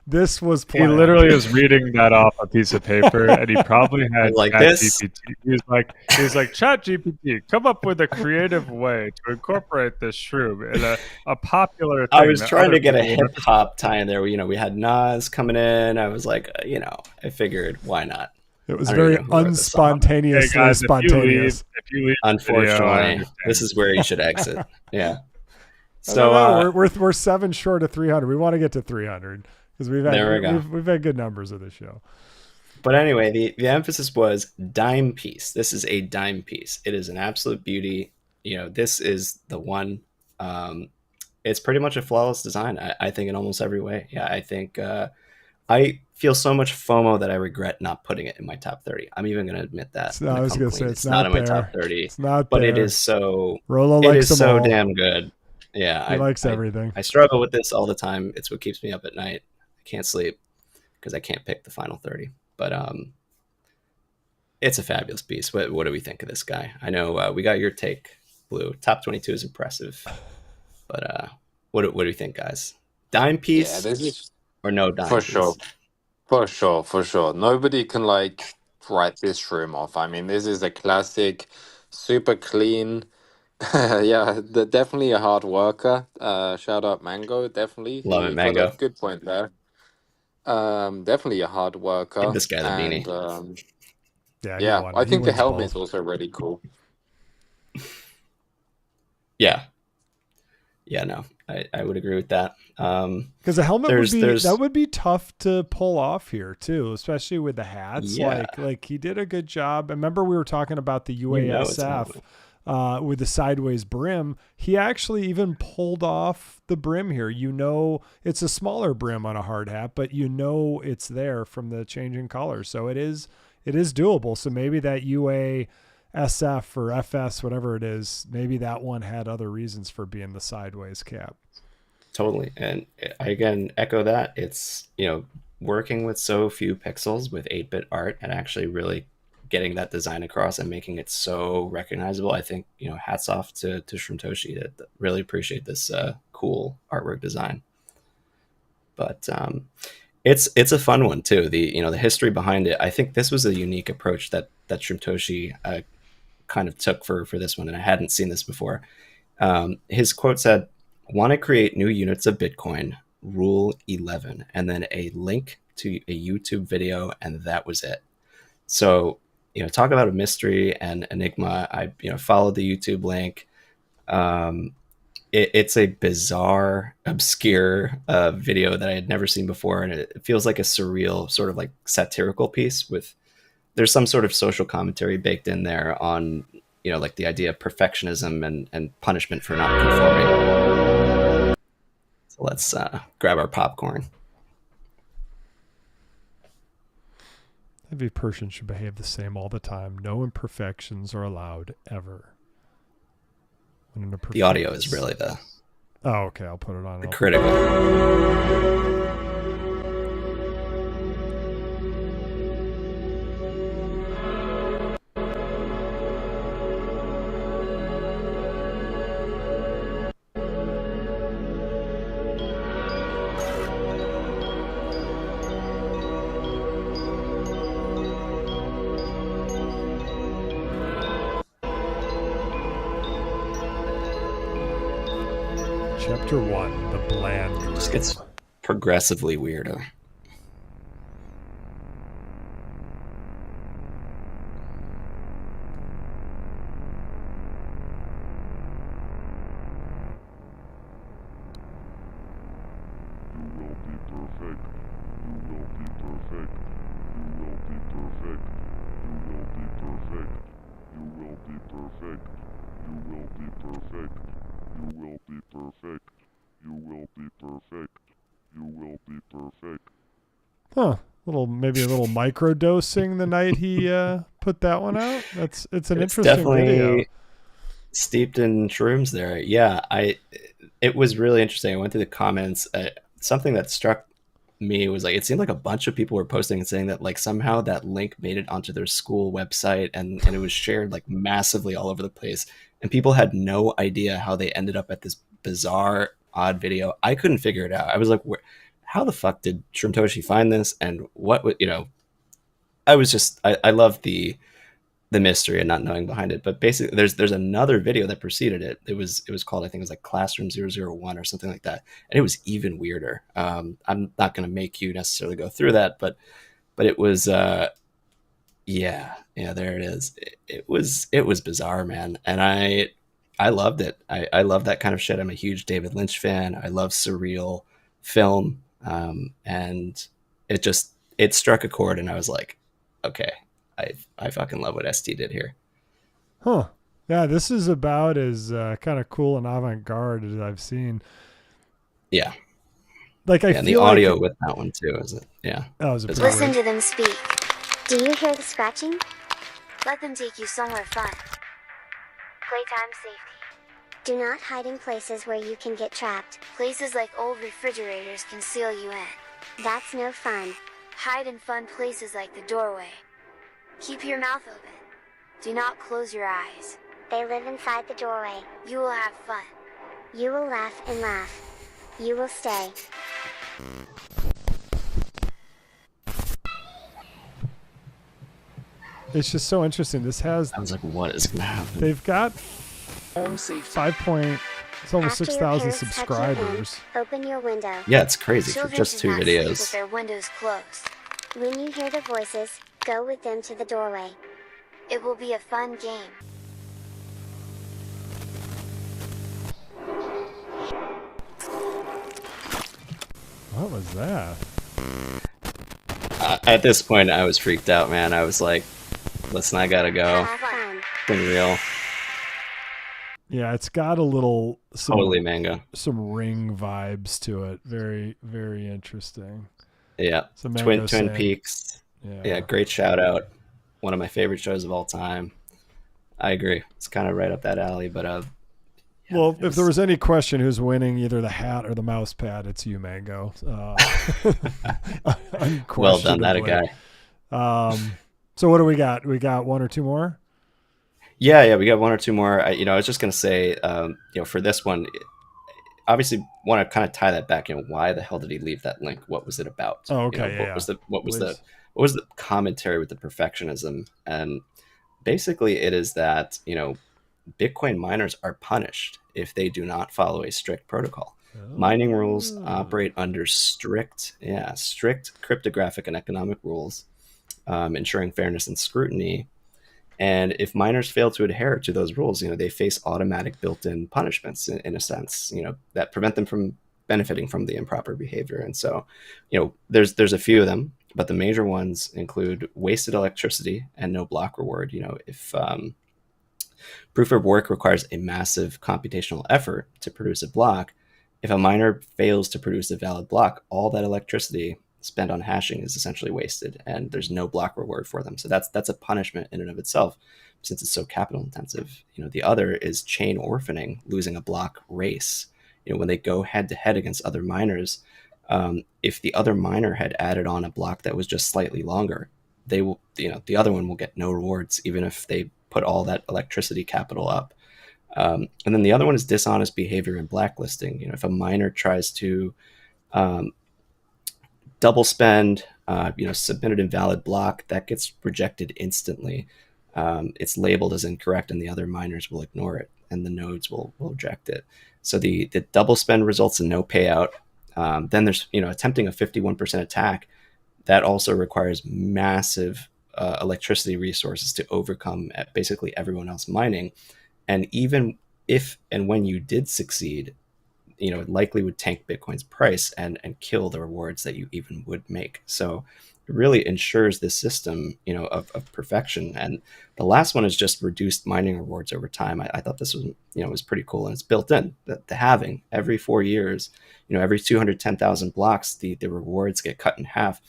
This was planned. He literally was reading that off a piece of paper, and he probably had ChatGPT. He was like, ChatGPT, come up with a creative way to incorporate this shroom in a popular thing. I was trying to get a hip hop tie in there. We had Nas coming in. I was like, I figured, why not? It was very unspontaneously spontaneous. If you leave unfortunately, this is where you should exit. Yeah. So we're 7 short of 300. We want to get to 300 because we've had good numbers of this show. But anyway, the emphasis was dime piece. This is a dime piece. It is an absolute beauty. This is the one. It's pretty much a flawless design. I think in almost every way. Yeah, I think. I feel so much FOMO that I regret not putting it in my top 30. I'm even going to admit that. I was going to say it's not in my top 30. It's not but there. it is so. Rolo it likes is them so all. Damn good. Yeah, he likes everything. I struggle with this all the time. It's what keeps me up at night. I can't sleep because I can't pick the final 30. But it's a fabulous piece. What do we think of this guy? I know we got your take, Blue. Top 22 is impressive, but what do you think, guys? Dime piece? Yeah, this is or no dime for piece? sure. For sure. Nobody can write this shroom off. I mean, this is a classic, super clean, Yeah, definitely a hard worker. Shout out Mango, definitely. Love it, He got a Mango. good point there. Definitely a hard Give worker. this guy the And beanie. Yeah, he yeah, won. I He think the wins helmet's both. also really cool. Yeah. Yeah, no, I would agree with that. Because the helmet would There's would be tough to pull off here too, especially with the hats. yeah, Like he did a good job. Remember we were talking about the it's a UASF helmet. with the sideways brim. He actually even pulled off the brim here. It's a smaller brim on a hard hat, but it's there from the changing colors. So it is doable. So maybe that UASF or FS, whatever it is, maybe that one had other reasons for being the sideways cap. Totally. And I again echo that. It's, working with so few pixels with 8-bit art and actually really getting that design across and making it so recognizable. I think, hats off to Shrimtoshi. That really appreciate this cool artwork design. But it's a fun one too. The history behind it. I think this was a unique approach that Shrimtoshi kind of took for this one, and I hadn't seen this before. His quote said, "Want to create new units of Bitcoin, rule 11," and then a link to a YouTube video, and that was it. So, talk about a mystery and enigma. I, followed the YouTube link. It's a bizarre, obscure video that I had never seen before, and it feels like a surreal, sort of like satirical piece with. There's some sort of social commentary baked in there on, like the idea of perfectionism and punishment for not conforming. So let's grab our popcorn. Every person should behave the same all the time. No imperfections are allowed ever. The audio is really the okay, I'll put it on. critical. Chapter 1, The Bland Group. Just gets progressively weirder. Huh. Maybe a little micro dosing the night he put that one out. It's an interesting definitely video. Steeped in shrooms there. Yeah, it was really interesting. I went through the comments. Something that struck me was like, it seemed like a bunch of people were posting and saying that like somehow that link made it onto their school website and it was shared like massively all over the place. And people had no idea how they ended up at this bizarre, odd video. I couldn't figure it out. I was like, how the fuck did Shrimtoshi find this? And what would, I was just, I love the mystery and not knowing behind it. But basically there's another video that preceded it. It was called, I think it was like Classroom 001 or something like that. And it was even weirder. I'm not going to make you necessarily go through that, but it was, yeah, there it is. It was bizarre, man. And I loved it. I love that kind of shit. I'm a huge David Lynch fan. I love surreal film. And it struck a chord and I was like, okay, I fucking love what ST did here. Huh. Yeah, this is about as kind of cool and avant-garde as I've seen. Yeah. Like and the audio with that one too, is it? Yeah. Listen to them speak. Do you hear the scratching? Let them take you somewhere fun. Playtime safety. Do not hide in places where you can get trapped. Places like old refrigerators can seal you in. That's no fun. Hide in fun places like the doorway. Keep your mouth open. Do not close your eyes. They live inside the doorway. You will have fun. You will laugh and laugh. You will stay. It's just so interesting. This has. I was like, what is going to happen? They've got It's almost After your 6,000 parents tuck you in, subscribers. open your window. Yeah, it's crazy for Children just should 2 not sleep with videos. their windows closed. When you hear the voices, go with them to the doorway. It will be a fun game. What was that? At this point, I was freaked out, man. I was like, listen, I gotta go. Have fun. It's been real. Yeah, it's got a little Totally manga. some Ring vibes to it. Very, very interesting. Yeah. So Mango Twin saying- Peaks. Yeah, great shout out. One of my favorite shows of all time. I agree. It's kind of right up that alley, but yeah, Well, if there was any question who's winning either the hat or the mouse pad, it's you, Mango. well done, that a unquestionably. guy. So what do we got? We got one or two more? Yeah, we got one or two more. I was just gonna say, for this one, obviously want to kind of tie that back. Why the hell did he leave that link? What was it about? Oh, okay, What was the commentary with the perfectionism? And basically, it is that Bitcoin miners are punished if they do not follow a strict protocol. Mining rules operate under strict cryptographic and economic rules, ensuring fairness and scrutiny. And if miners fail to adhere to those rules, they face automatic built-in punishments in a sense, that prevent them from benefiting from the improper behavior. And so, there's a few of them, but the major ones include wasted electricity and no block reward. If proof of work requires a massive computational effort to produce a block, if a miner fails to produce a valid block, all that electricity spent on hashing is essentially wasted, and there's no block reward for them. So that's a punishment in and of itself, since it's so capital intensive. The other is chain orphaning, losing a block race. When they go head to head against other miners, if the other miner had added on a block that was just slightly longer, they will, the other one will get no rewards, even if they put all that electricity capital up. And then the other one is dishonest behavior and blacklisting. If a miner tries to double spend, submit an invalid block, that gets rejected instantly. It's labeled as incorrect, and the other miners will ignore it, and the nodes will reject it. So the double spend results in no payout. Then there's attempting a 51% attack. That also requires massive electricity resources to overcome basically everyone else mining. And even if and when you did succeed, it likely would tank Bitcoin's price and kill the rewards that you even would make. So it really ensures this system, of perfection. And the last one is just reduced mining rewards over time. I thought this was, was pretty cool, and it's built in. The halving every 4 years, every 210,000 blocks, the rewards get cut in half.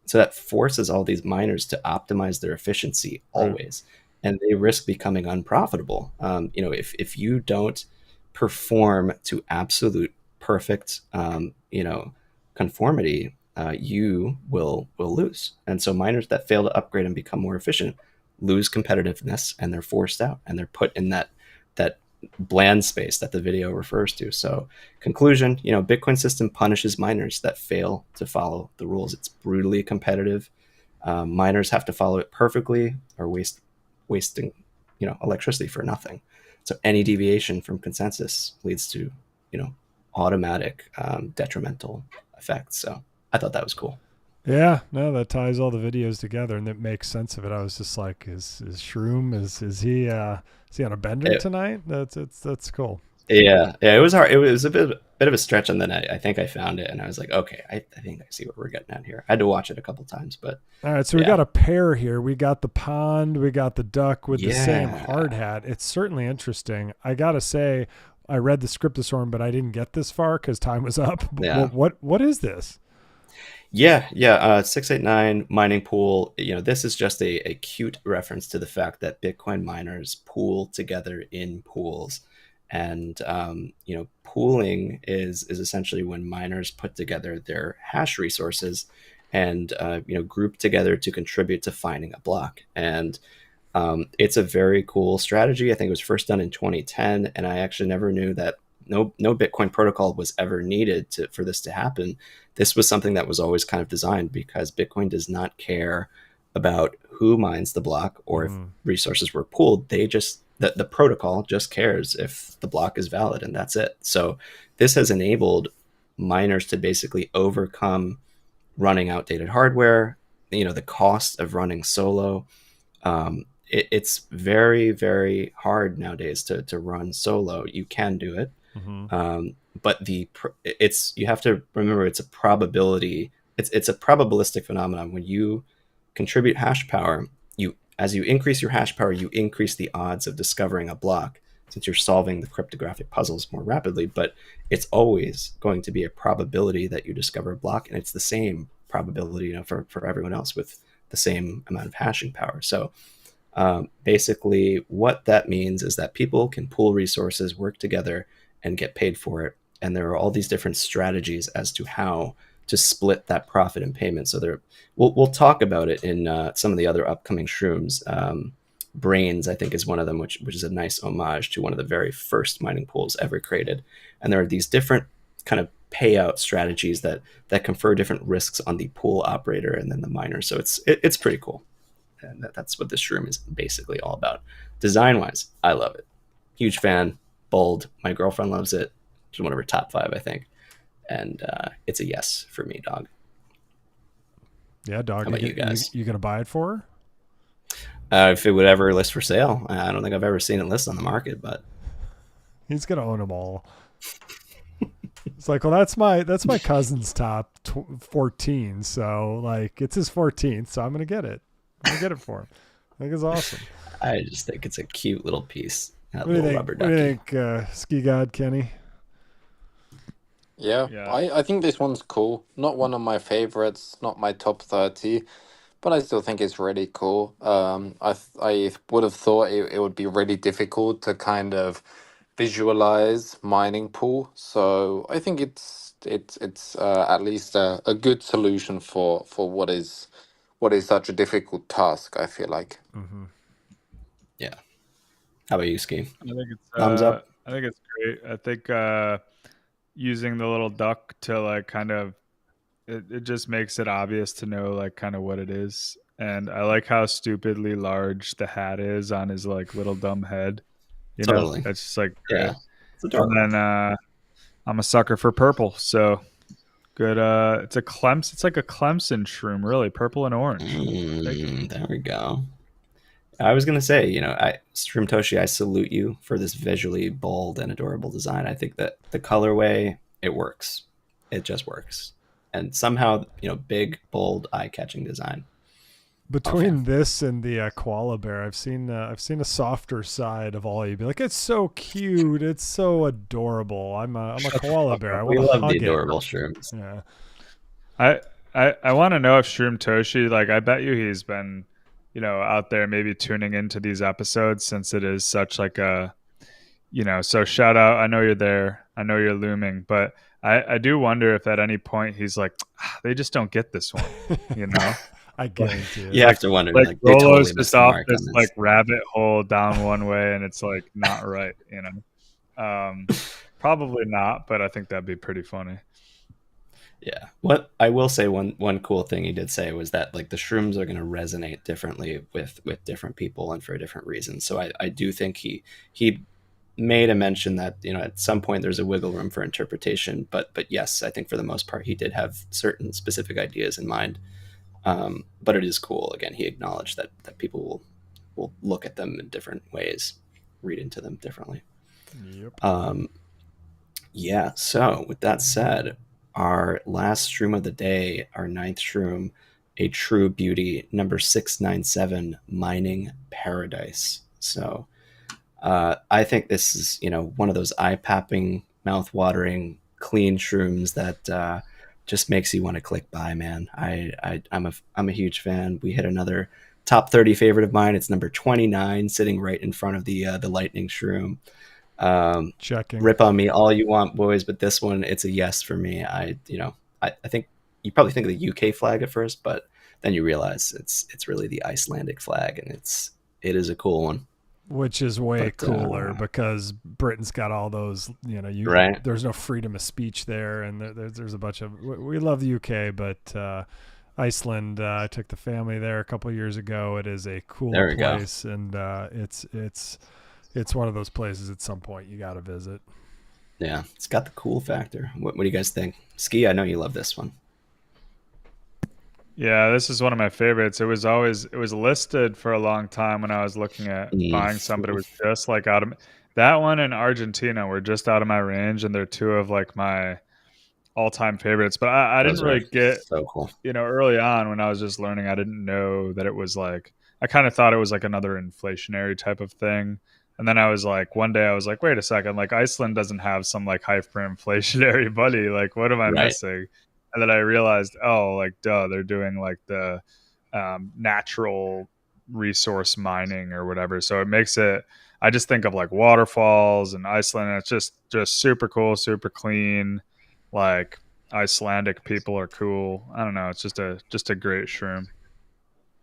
So that forces all these miners to optimize their efficiency always, and they risk becoming unprofitable. If you don't perform to absolute perfect, conformity, you will lose. And so miners that fail to upgrade and become more efficient lose competitiveness, and they're forced out, and they're put in that bland space that the video refers to. So conclusion, Bitcoin system punishes miners that fail to follow the rules. It's brutally competitive. Miners have to follow it perfectly or wasting, electricity for nothing. So any deviation from consensus leads to, automatic detrimental effects. So I thought that was cool. Yeah, no, that ties all the videos together, and it makes sense of it. I was just like, is Shroom, is he on a bender tonight? That's cool. Yeah, it was hard. It was a bit of a stretch, and then I think I found it, and I was like, okay, I think I see what we're getting at here. I had to watch it a couple times, but all right. So we got a pair here. We got the pond. We got the duck with the same hard hat. It's certainly interesting. I gotta say, I read the script this morning, but I didn't get this far because time was up. Yeah. What is this? Yeah. 689 mining pool. This is just a cute reference to the fact that Bitcoin miners pool together in pools. And, pooling is essentially when miners put together their hash resources and, group together to contribute to finding a block. And it's a very cool strategy. I think it was first done in 2010. And I actually never knew that no Bitcoin protocol was ever needed for this to happen. This was something that was always kind of designed because Bitcoin does not care about who mines the block or if resources were pooled. They just the protocol just cares if the block is valid, and that's it. So this has enabled miners to basically overcome running outdated hardware, the cost of running solo. It's very, very hard nowadays to run solo. You can do it, but you have to remember it's a probability. It's a probabilistic phenomenon. When you contribute hash power, as you increase your hash power, you increase the odds of discovering a block, since you're solving the cryptographic puzzles more rapidly. But it's always going to be a probability that you discover a block, and it's the same probability, for everyone else with the same amount of hashing power. So basically, what that means is that people can pool resources, work together, and get paid for it. And there are all these different strategies as to how to split that profit and payment. So we'll talk about it in some of the other upcoming Shrooms. Brains, I think, is one of them, which is a nice homage to one of the very first mining pools ever created. And there are these different kind of payout strategies that confer different risks on the pool operator and then the miner. So it's pretty cool. And that's what this Shroom is basically all about. Design-wise, I love it. Huge fan. Bold. My girlfriend loves it. She's one of her top 5, I think. And it's a yes for me, dog. Yeah, dog. How about you guys? You gonna buy it for her? If it would ever list for sale. I don't think I've ever seen it list on the market, but He's gonna own them all. It's like, well, that's my cousin's top 14. So like, it's his 14th. So I'm gonna get it. I'm gonna get it for him. I think it's awesome. I just think it's a cute little piece. That What do you little think? rubber What do you ducky. think, Ski God Kenny? Yeah, Yeah. I think this one's cool. Not one of my favorites, not my top 30, but I still think it's really cool. I would have thought it would be really difficult to kind of visualize mining pool. So I think it's at least a good solution for what is such a difficult task, I feel like. Mm-hmm. Yeah. How about you, Ski? I think it's Thumbs up. I think it's great. I think using the little duck to like kind of it just makes it obvious to know like kind of what it is. And I like how stupidly large the hat is on his like little dumb head. Totally. It's just like great. Yeah. It's adorable. And then I'm a sucker for purple, so good. It's like a Clemson shroom, really, purple and orange. There we go. I was gonna say, Shroom Toshi, I salute you for this visually bold and adorable design. I think that the colorway, it works. It just works. And somehow, big, bold, eye-catching design. Between this and the koala bear, I've seen a softer side of all you. Be like, it's so cute, it's so adorable. I'm a koala bear. I We want to love hug the it. adorable shrooms. Yeah. I want to know if Shroom Toshi, like, I bet you he's been, out there maybe tuning into these episodes, since it is such like a, so shout out. I know you're there. I know you're looming, but I do wonder if at any point he's like, they just don't get this one, I guarantee it. You have to wonder, like they Rolo's totally missed just the off mark this on this. like rabbit hole down one way, and it's like not right, Probably not, but I think that'd be pretty funny. Yeah. What I will say, one cool thing he did say was that like the shrooms are going to resonate differently with different people and for different reasons. So I do think he made a mention that at some point there's a wiggle room for interpretation, but yes, I think for the most part he did have certain specific ideas in mind. But it is cool. Again, he acknowledged that people will look at them in different ways, read into them differently. Yep. Yeah. So with that said, our last shroom of the day, our 9th shroom, a true beauty, number 697, Mining Paradise. So I think this is, one of those eye-popping, mouth-watering, clean shrooms that just makes you want to click buy, man. I'm a huge fan. We hit another top 30 favorite of mine. It's number 29, sitting right in front of the lightning shroom. Checking. Rip on me all you want, boys, but this one, it's a yes for me. I think you probably think of the UK flag at first, but then you realize it's really the Icelandic flag, and it is a cool one. Which is way cooler because Britain's got all those, right. There's no freedom of speech there, and there's a bunch of. We love the UK, but Iceland. I took the family there a couple of years ago. It is a cool place, and it's it's one of those places at some point you got to visit. Yeah, it's got the cool factor. What do you guys think? Ski, I know you love this one. Yeah, this is one of my favorites. It was listed for a long time when I was looking at buying some, but it was just like out of that one and Argentina were just out of my range, and they're two of like my all-time favorites. But I didn't Those are really get, so cool. early on when I was just learning, I didn't know that it was like, I kind of thought it was like another inflationary type of thing. And then I was like, one day I was like, wait a second, like Iceland doesn't have some like hyperinflationary money. Like, what am I Right. missing? And then I realized, oh, like, duh, they're doing like the natural resource mining or whatever. So it makes it, I just think of like waterfalls and Iceland. And it's just super cool, super clean. Like, Icelandic people are cool. I don't know. It's just a great shroom.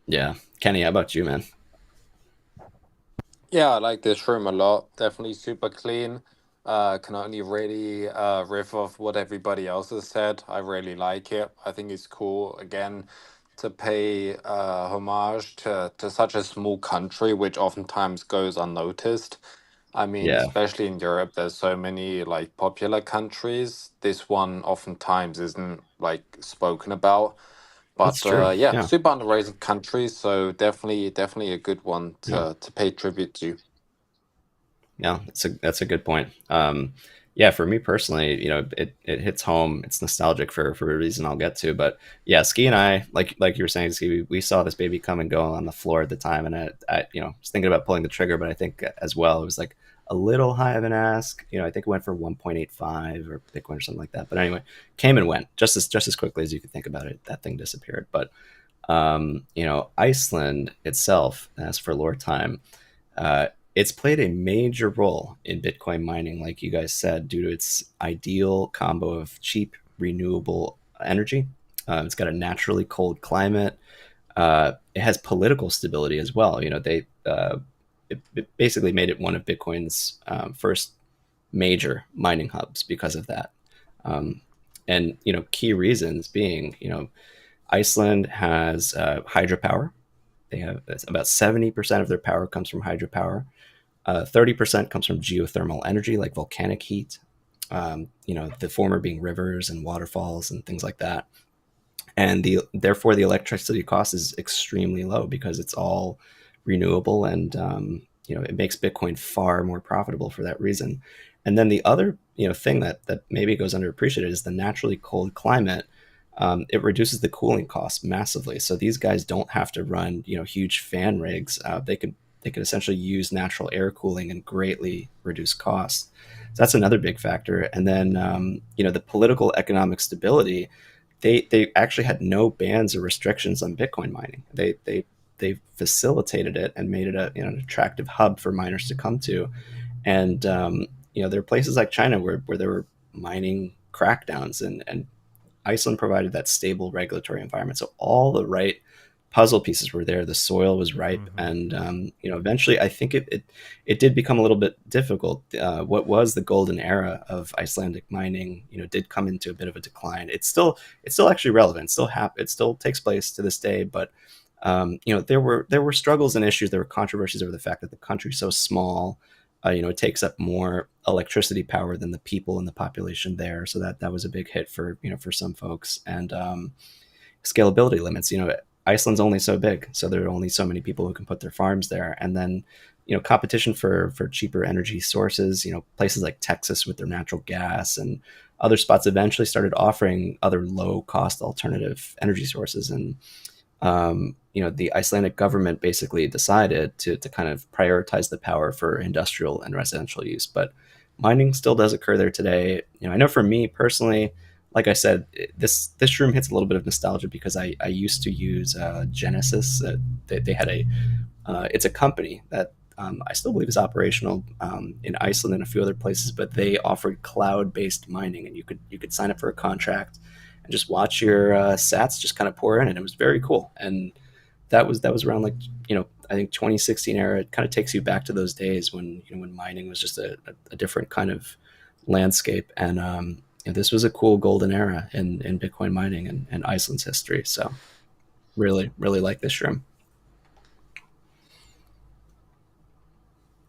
Yeah. Kenny, how about you, man? Yeah, I like this room a lot. Definitely super clean. Can only really riff off what everybody else has said. I really like it. I think it's cool again to pay homage to such a small country, which oftentimes goes unnoticed. I mean, Yeah, especially in Europe, there's so many like popular countries. This one oftentimes isn't like spoken about. that's But true. yeah, Yeah. super underrated country, so definitely a good one Yeah. to pay tribute to. Yeah, that's a good point. Yeah, for me personally, it hits home. It's nostalgic for a reason I'll get to, but yeah, Ski and I, like you were saying, Ski, we saw this baby come and go on the floor at the time, and I was thinking about pulling the trigger, but I think as well it was like a little high of an ask. I think it went for 1.85 or Bitcoin or something like that. But anyway, came and went just as quickly as you could think about it. That thing disappeared. But Iceland itself, as for lore time. Uh, it's played a major role in Bitcoin mining, like you guys said, due to its ideal combo of cheap, renewable energy. It's got a naturally cold climate. It has political stability as well. It basically made it one of Bitcoin's first major mining hubs because of that. Um, and key reasons being, Iceland has hydropower. They have about 70% of their power comes from hydropower. 30% comes from geothermal energy, like volcanic heat. The former being rivers and waterfalls and things like that. And therefore the electricity cost is extremely low because it's all renewable, and it makes Bitcoin far more profitable for that reason. And then the other thing that maybe goes underappreciated is the naturally cold climate. It reduces the cooling costs massively. So these guys don't have to run huge fan rigs. They could essentially use natural air cooling and greatly reduce costs. So that's another big factor. And then the political economic stability. They actually had no bans or restrictions on Bitcoin mining. They facilitated it and made it an attractive hub for miners to come to. And there are places like China where there were mining crackdowns, and Iceland provided that stable regulatory environment. So all the right puzzle pieces were there. The soil was ripe, and eventually, I think it did become a little bit difficult. What was the golden era of Icelandic mining, did come into a bit of a decline. It's still actually relevant. It still takes place to this day, but there were struggles and issues. There were controversies over the fact that the country's so small. It takes up more electricity power than the people and the population there. So that was a big hit for some folks. And scalability limits. Iceland's only so big, so there are only so many people who can put their farms there. And then competition for cheaper energy sources. Places like Texas with their natural gas and other spots eventually started offering other low cost alternative energy sources. And the Icelandic government basically decided to kind of prioritize the power for industrial and residential use. But mining still does occur there today. I know for me personally, like I said, this room hits a little bit of nostalgia because I used to use Genesis. They had it's a company that I still believe is operational in Iceland and a few other places, but they offered cloud-based mining, and you could sign up for a contract and just watch your Sats just kind of pour in, and it was very cool. And that was around like I think 2016 era. It kind of takes you back to those days when mining was just a different kind of landscape, and this was a cool golden era in Bitcoin mining and Iceland's history. So really, really like this room.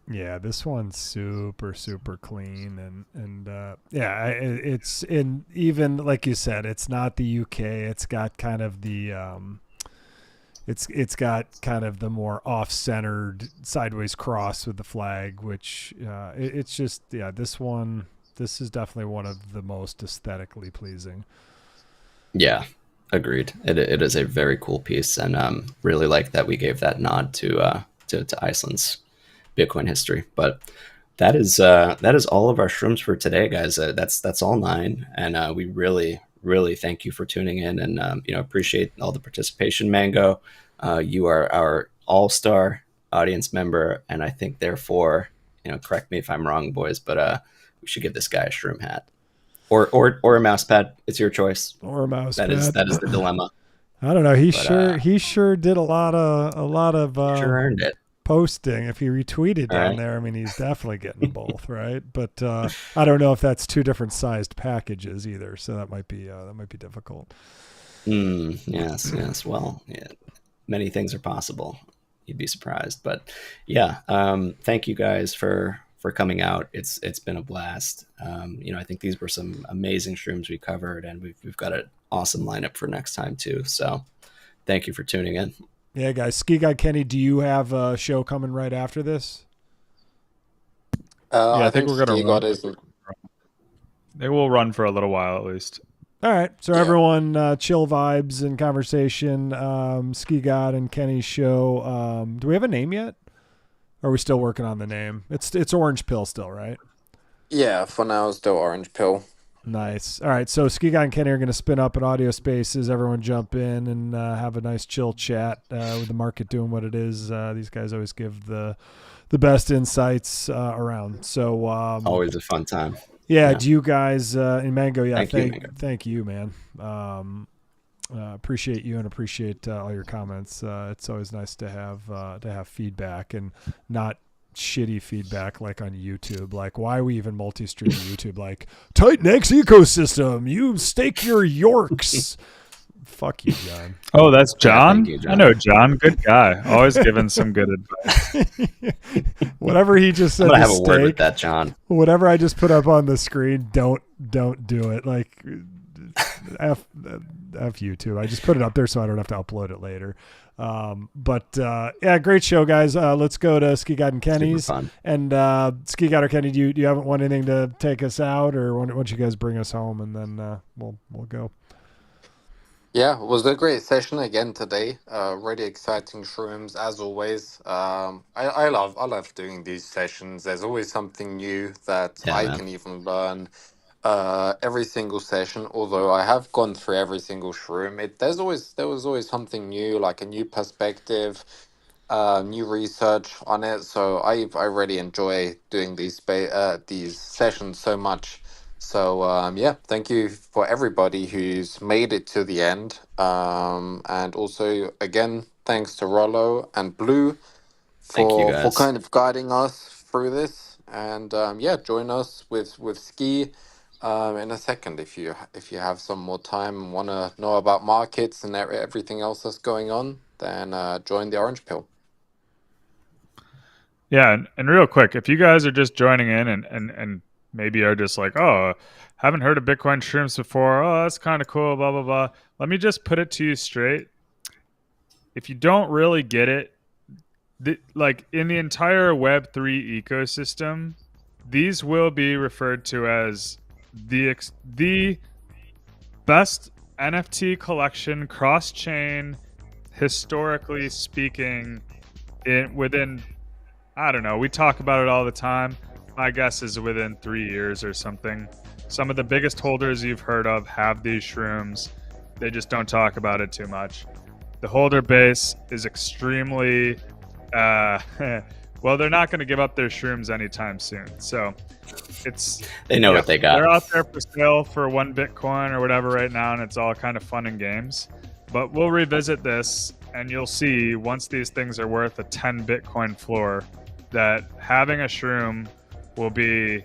Yeah, this one's super clean and yeah, it's in, even like you said, it's not the UK. It's got kind of the it's got kind of the more off-centered sideways cross with the flag, which it's just, yeah, this is definitely one of the most aesthetically pleasing. Yeah, agreed. It is a very cool piece, and really like that we gave that nod to Iceland's Bitcoin history. But that is all of our shrooms for today, guys. That's all 9, and we really thank you for tuning in, and appreciate all the participation, Mango. You are our all-star audience member, and I think therefore, correct me if I'm wrong, boys, but we should give this guy a shroom hat or a mouse pad. It's your choice. Or a mouse That pad. is the dilemma. I don't know. He sure did a lot of Sure earned it. posting. If he retweeted down there, I mean, he's definitely getting both, right? But I don't know if that's 2 different sized packages either, so that might be difficult. Yes. Well, yeah, many things are possible. You'd be surprised, but yeah. Thank you guys for coming out. It's been a blast. I think these were some amazing shrooms we covered, and we've got an awesome lineup for next time too. So, thank you for tuning in. Yeah, guys. Ski God Kenny, do you have a show coming right after this? I think we're gonna run. Is... They will run for a little while at least. All right. So everyone, chill vibes and conversation. Ski God and Kenny's show. Do we have a name yet? Or are we still working on the name? It's Orange Pill still, right? Yeah, for now, still Orange Pill. Nice. All right, so Ski Guy and Kenny are going to spin up an audio spaces. Everyone jump in and have a nice chill chat with the market doing what it is. These guys always give the best insights around. So always a fun time. Yeah. Do you guys in Mango? Yeah. Thank you, man. Appreciate you and appreciate all your comments. It's always nice to have feedback and not shitty feedback like on YouTube. Like, why we even multi-stream YouTube? Like, Titanx ecosystem, you stake your Yorks. Fuck you, John. Oh, that's John? You, John? I know John. Good guy. Always giving some good advice. Whatever he just said. I'm gonna have a word with that, John. Whatever I just put up on the screen, don't do it. Like, F YouTube. I just put it up there so I don't have to upload it later. Yeah, great show, guys. Let's go to Ski God and Kenny's. And Ski God or Kenny, do you haven't want anything to take us out, or why don't you guys bring us home, and then we'll go. Yeah, it was a great session again today. Really exciting shrooms as always. I love doing these sessions. There's always something new that can even learn. Every single session, although I have gone through every single shroom, there was always something new, like a new perspective, new research on it. So I really enjoy doing these sessions so much. So yeah, thank you for everybody who's made it to the end. And also again, thanks to Rollo and Blue for kind of guiding us through this. And yeah, join us with Ski. In a second, if you have some more time and want to know about markets and everything else that's going on, then join the Orange Pill. Yeah, and real quick, if you guys are just joining in and maybe are just like, oh, haven't heard of Bitcoin shrooms before, oh, that's kind of cool, blah, blah, blah. Let me just put it to you straight. If you don't really get it, like in the entire Web3 ecosystem, these will be referred to as the best NFT collection cross-chain, historically speaking, within, I don't know, we talk about it all the time. My guess is within 3 years or something. Some of the biggest holders you've heard of have these shrooms. They just don't talk about it too much. The holder base is extremely well, they're not going to give up their shrooms anytime soon. So they know what they got. They're out there for sale for 1 Bitcoin or whatever right now, and it's all kind of fun and games. But we'll revisit this, and you'll see once these things are worth a 10 Bitcoin floor, that having a shroom will be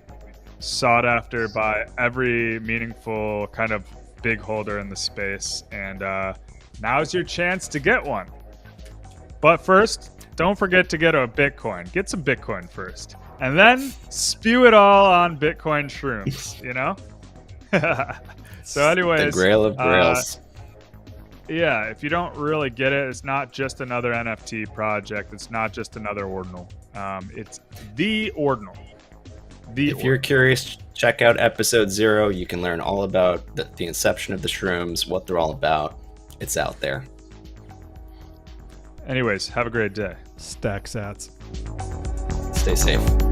sought after by every meaningful kind of big holder in the space. And now's your chance to get one. But first, don't forget to get a Bitcoin. Get some Bitcoin first. And then spew it all on Bitcoin shrooms, you know? So anyways. The grail of grails. Yeah, if you don't really get it, it's not just another NFT project. It's not just another ordinal. It's the ordinal. If you're curious, check out episode 0. You can learn all about the inception of the shrooms, what they're all about. It's out there. Anyways, have a great day. Stack sats. Stay safe.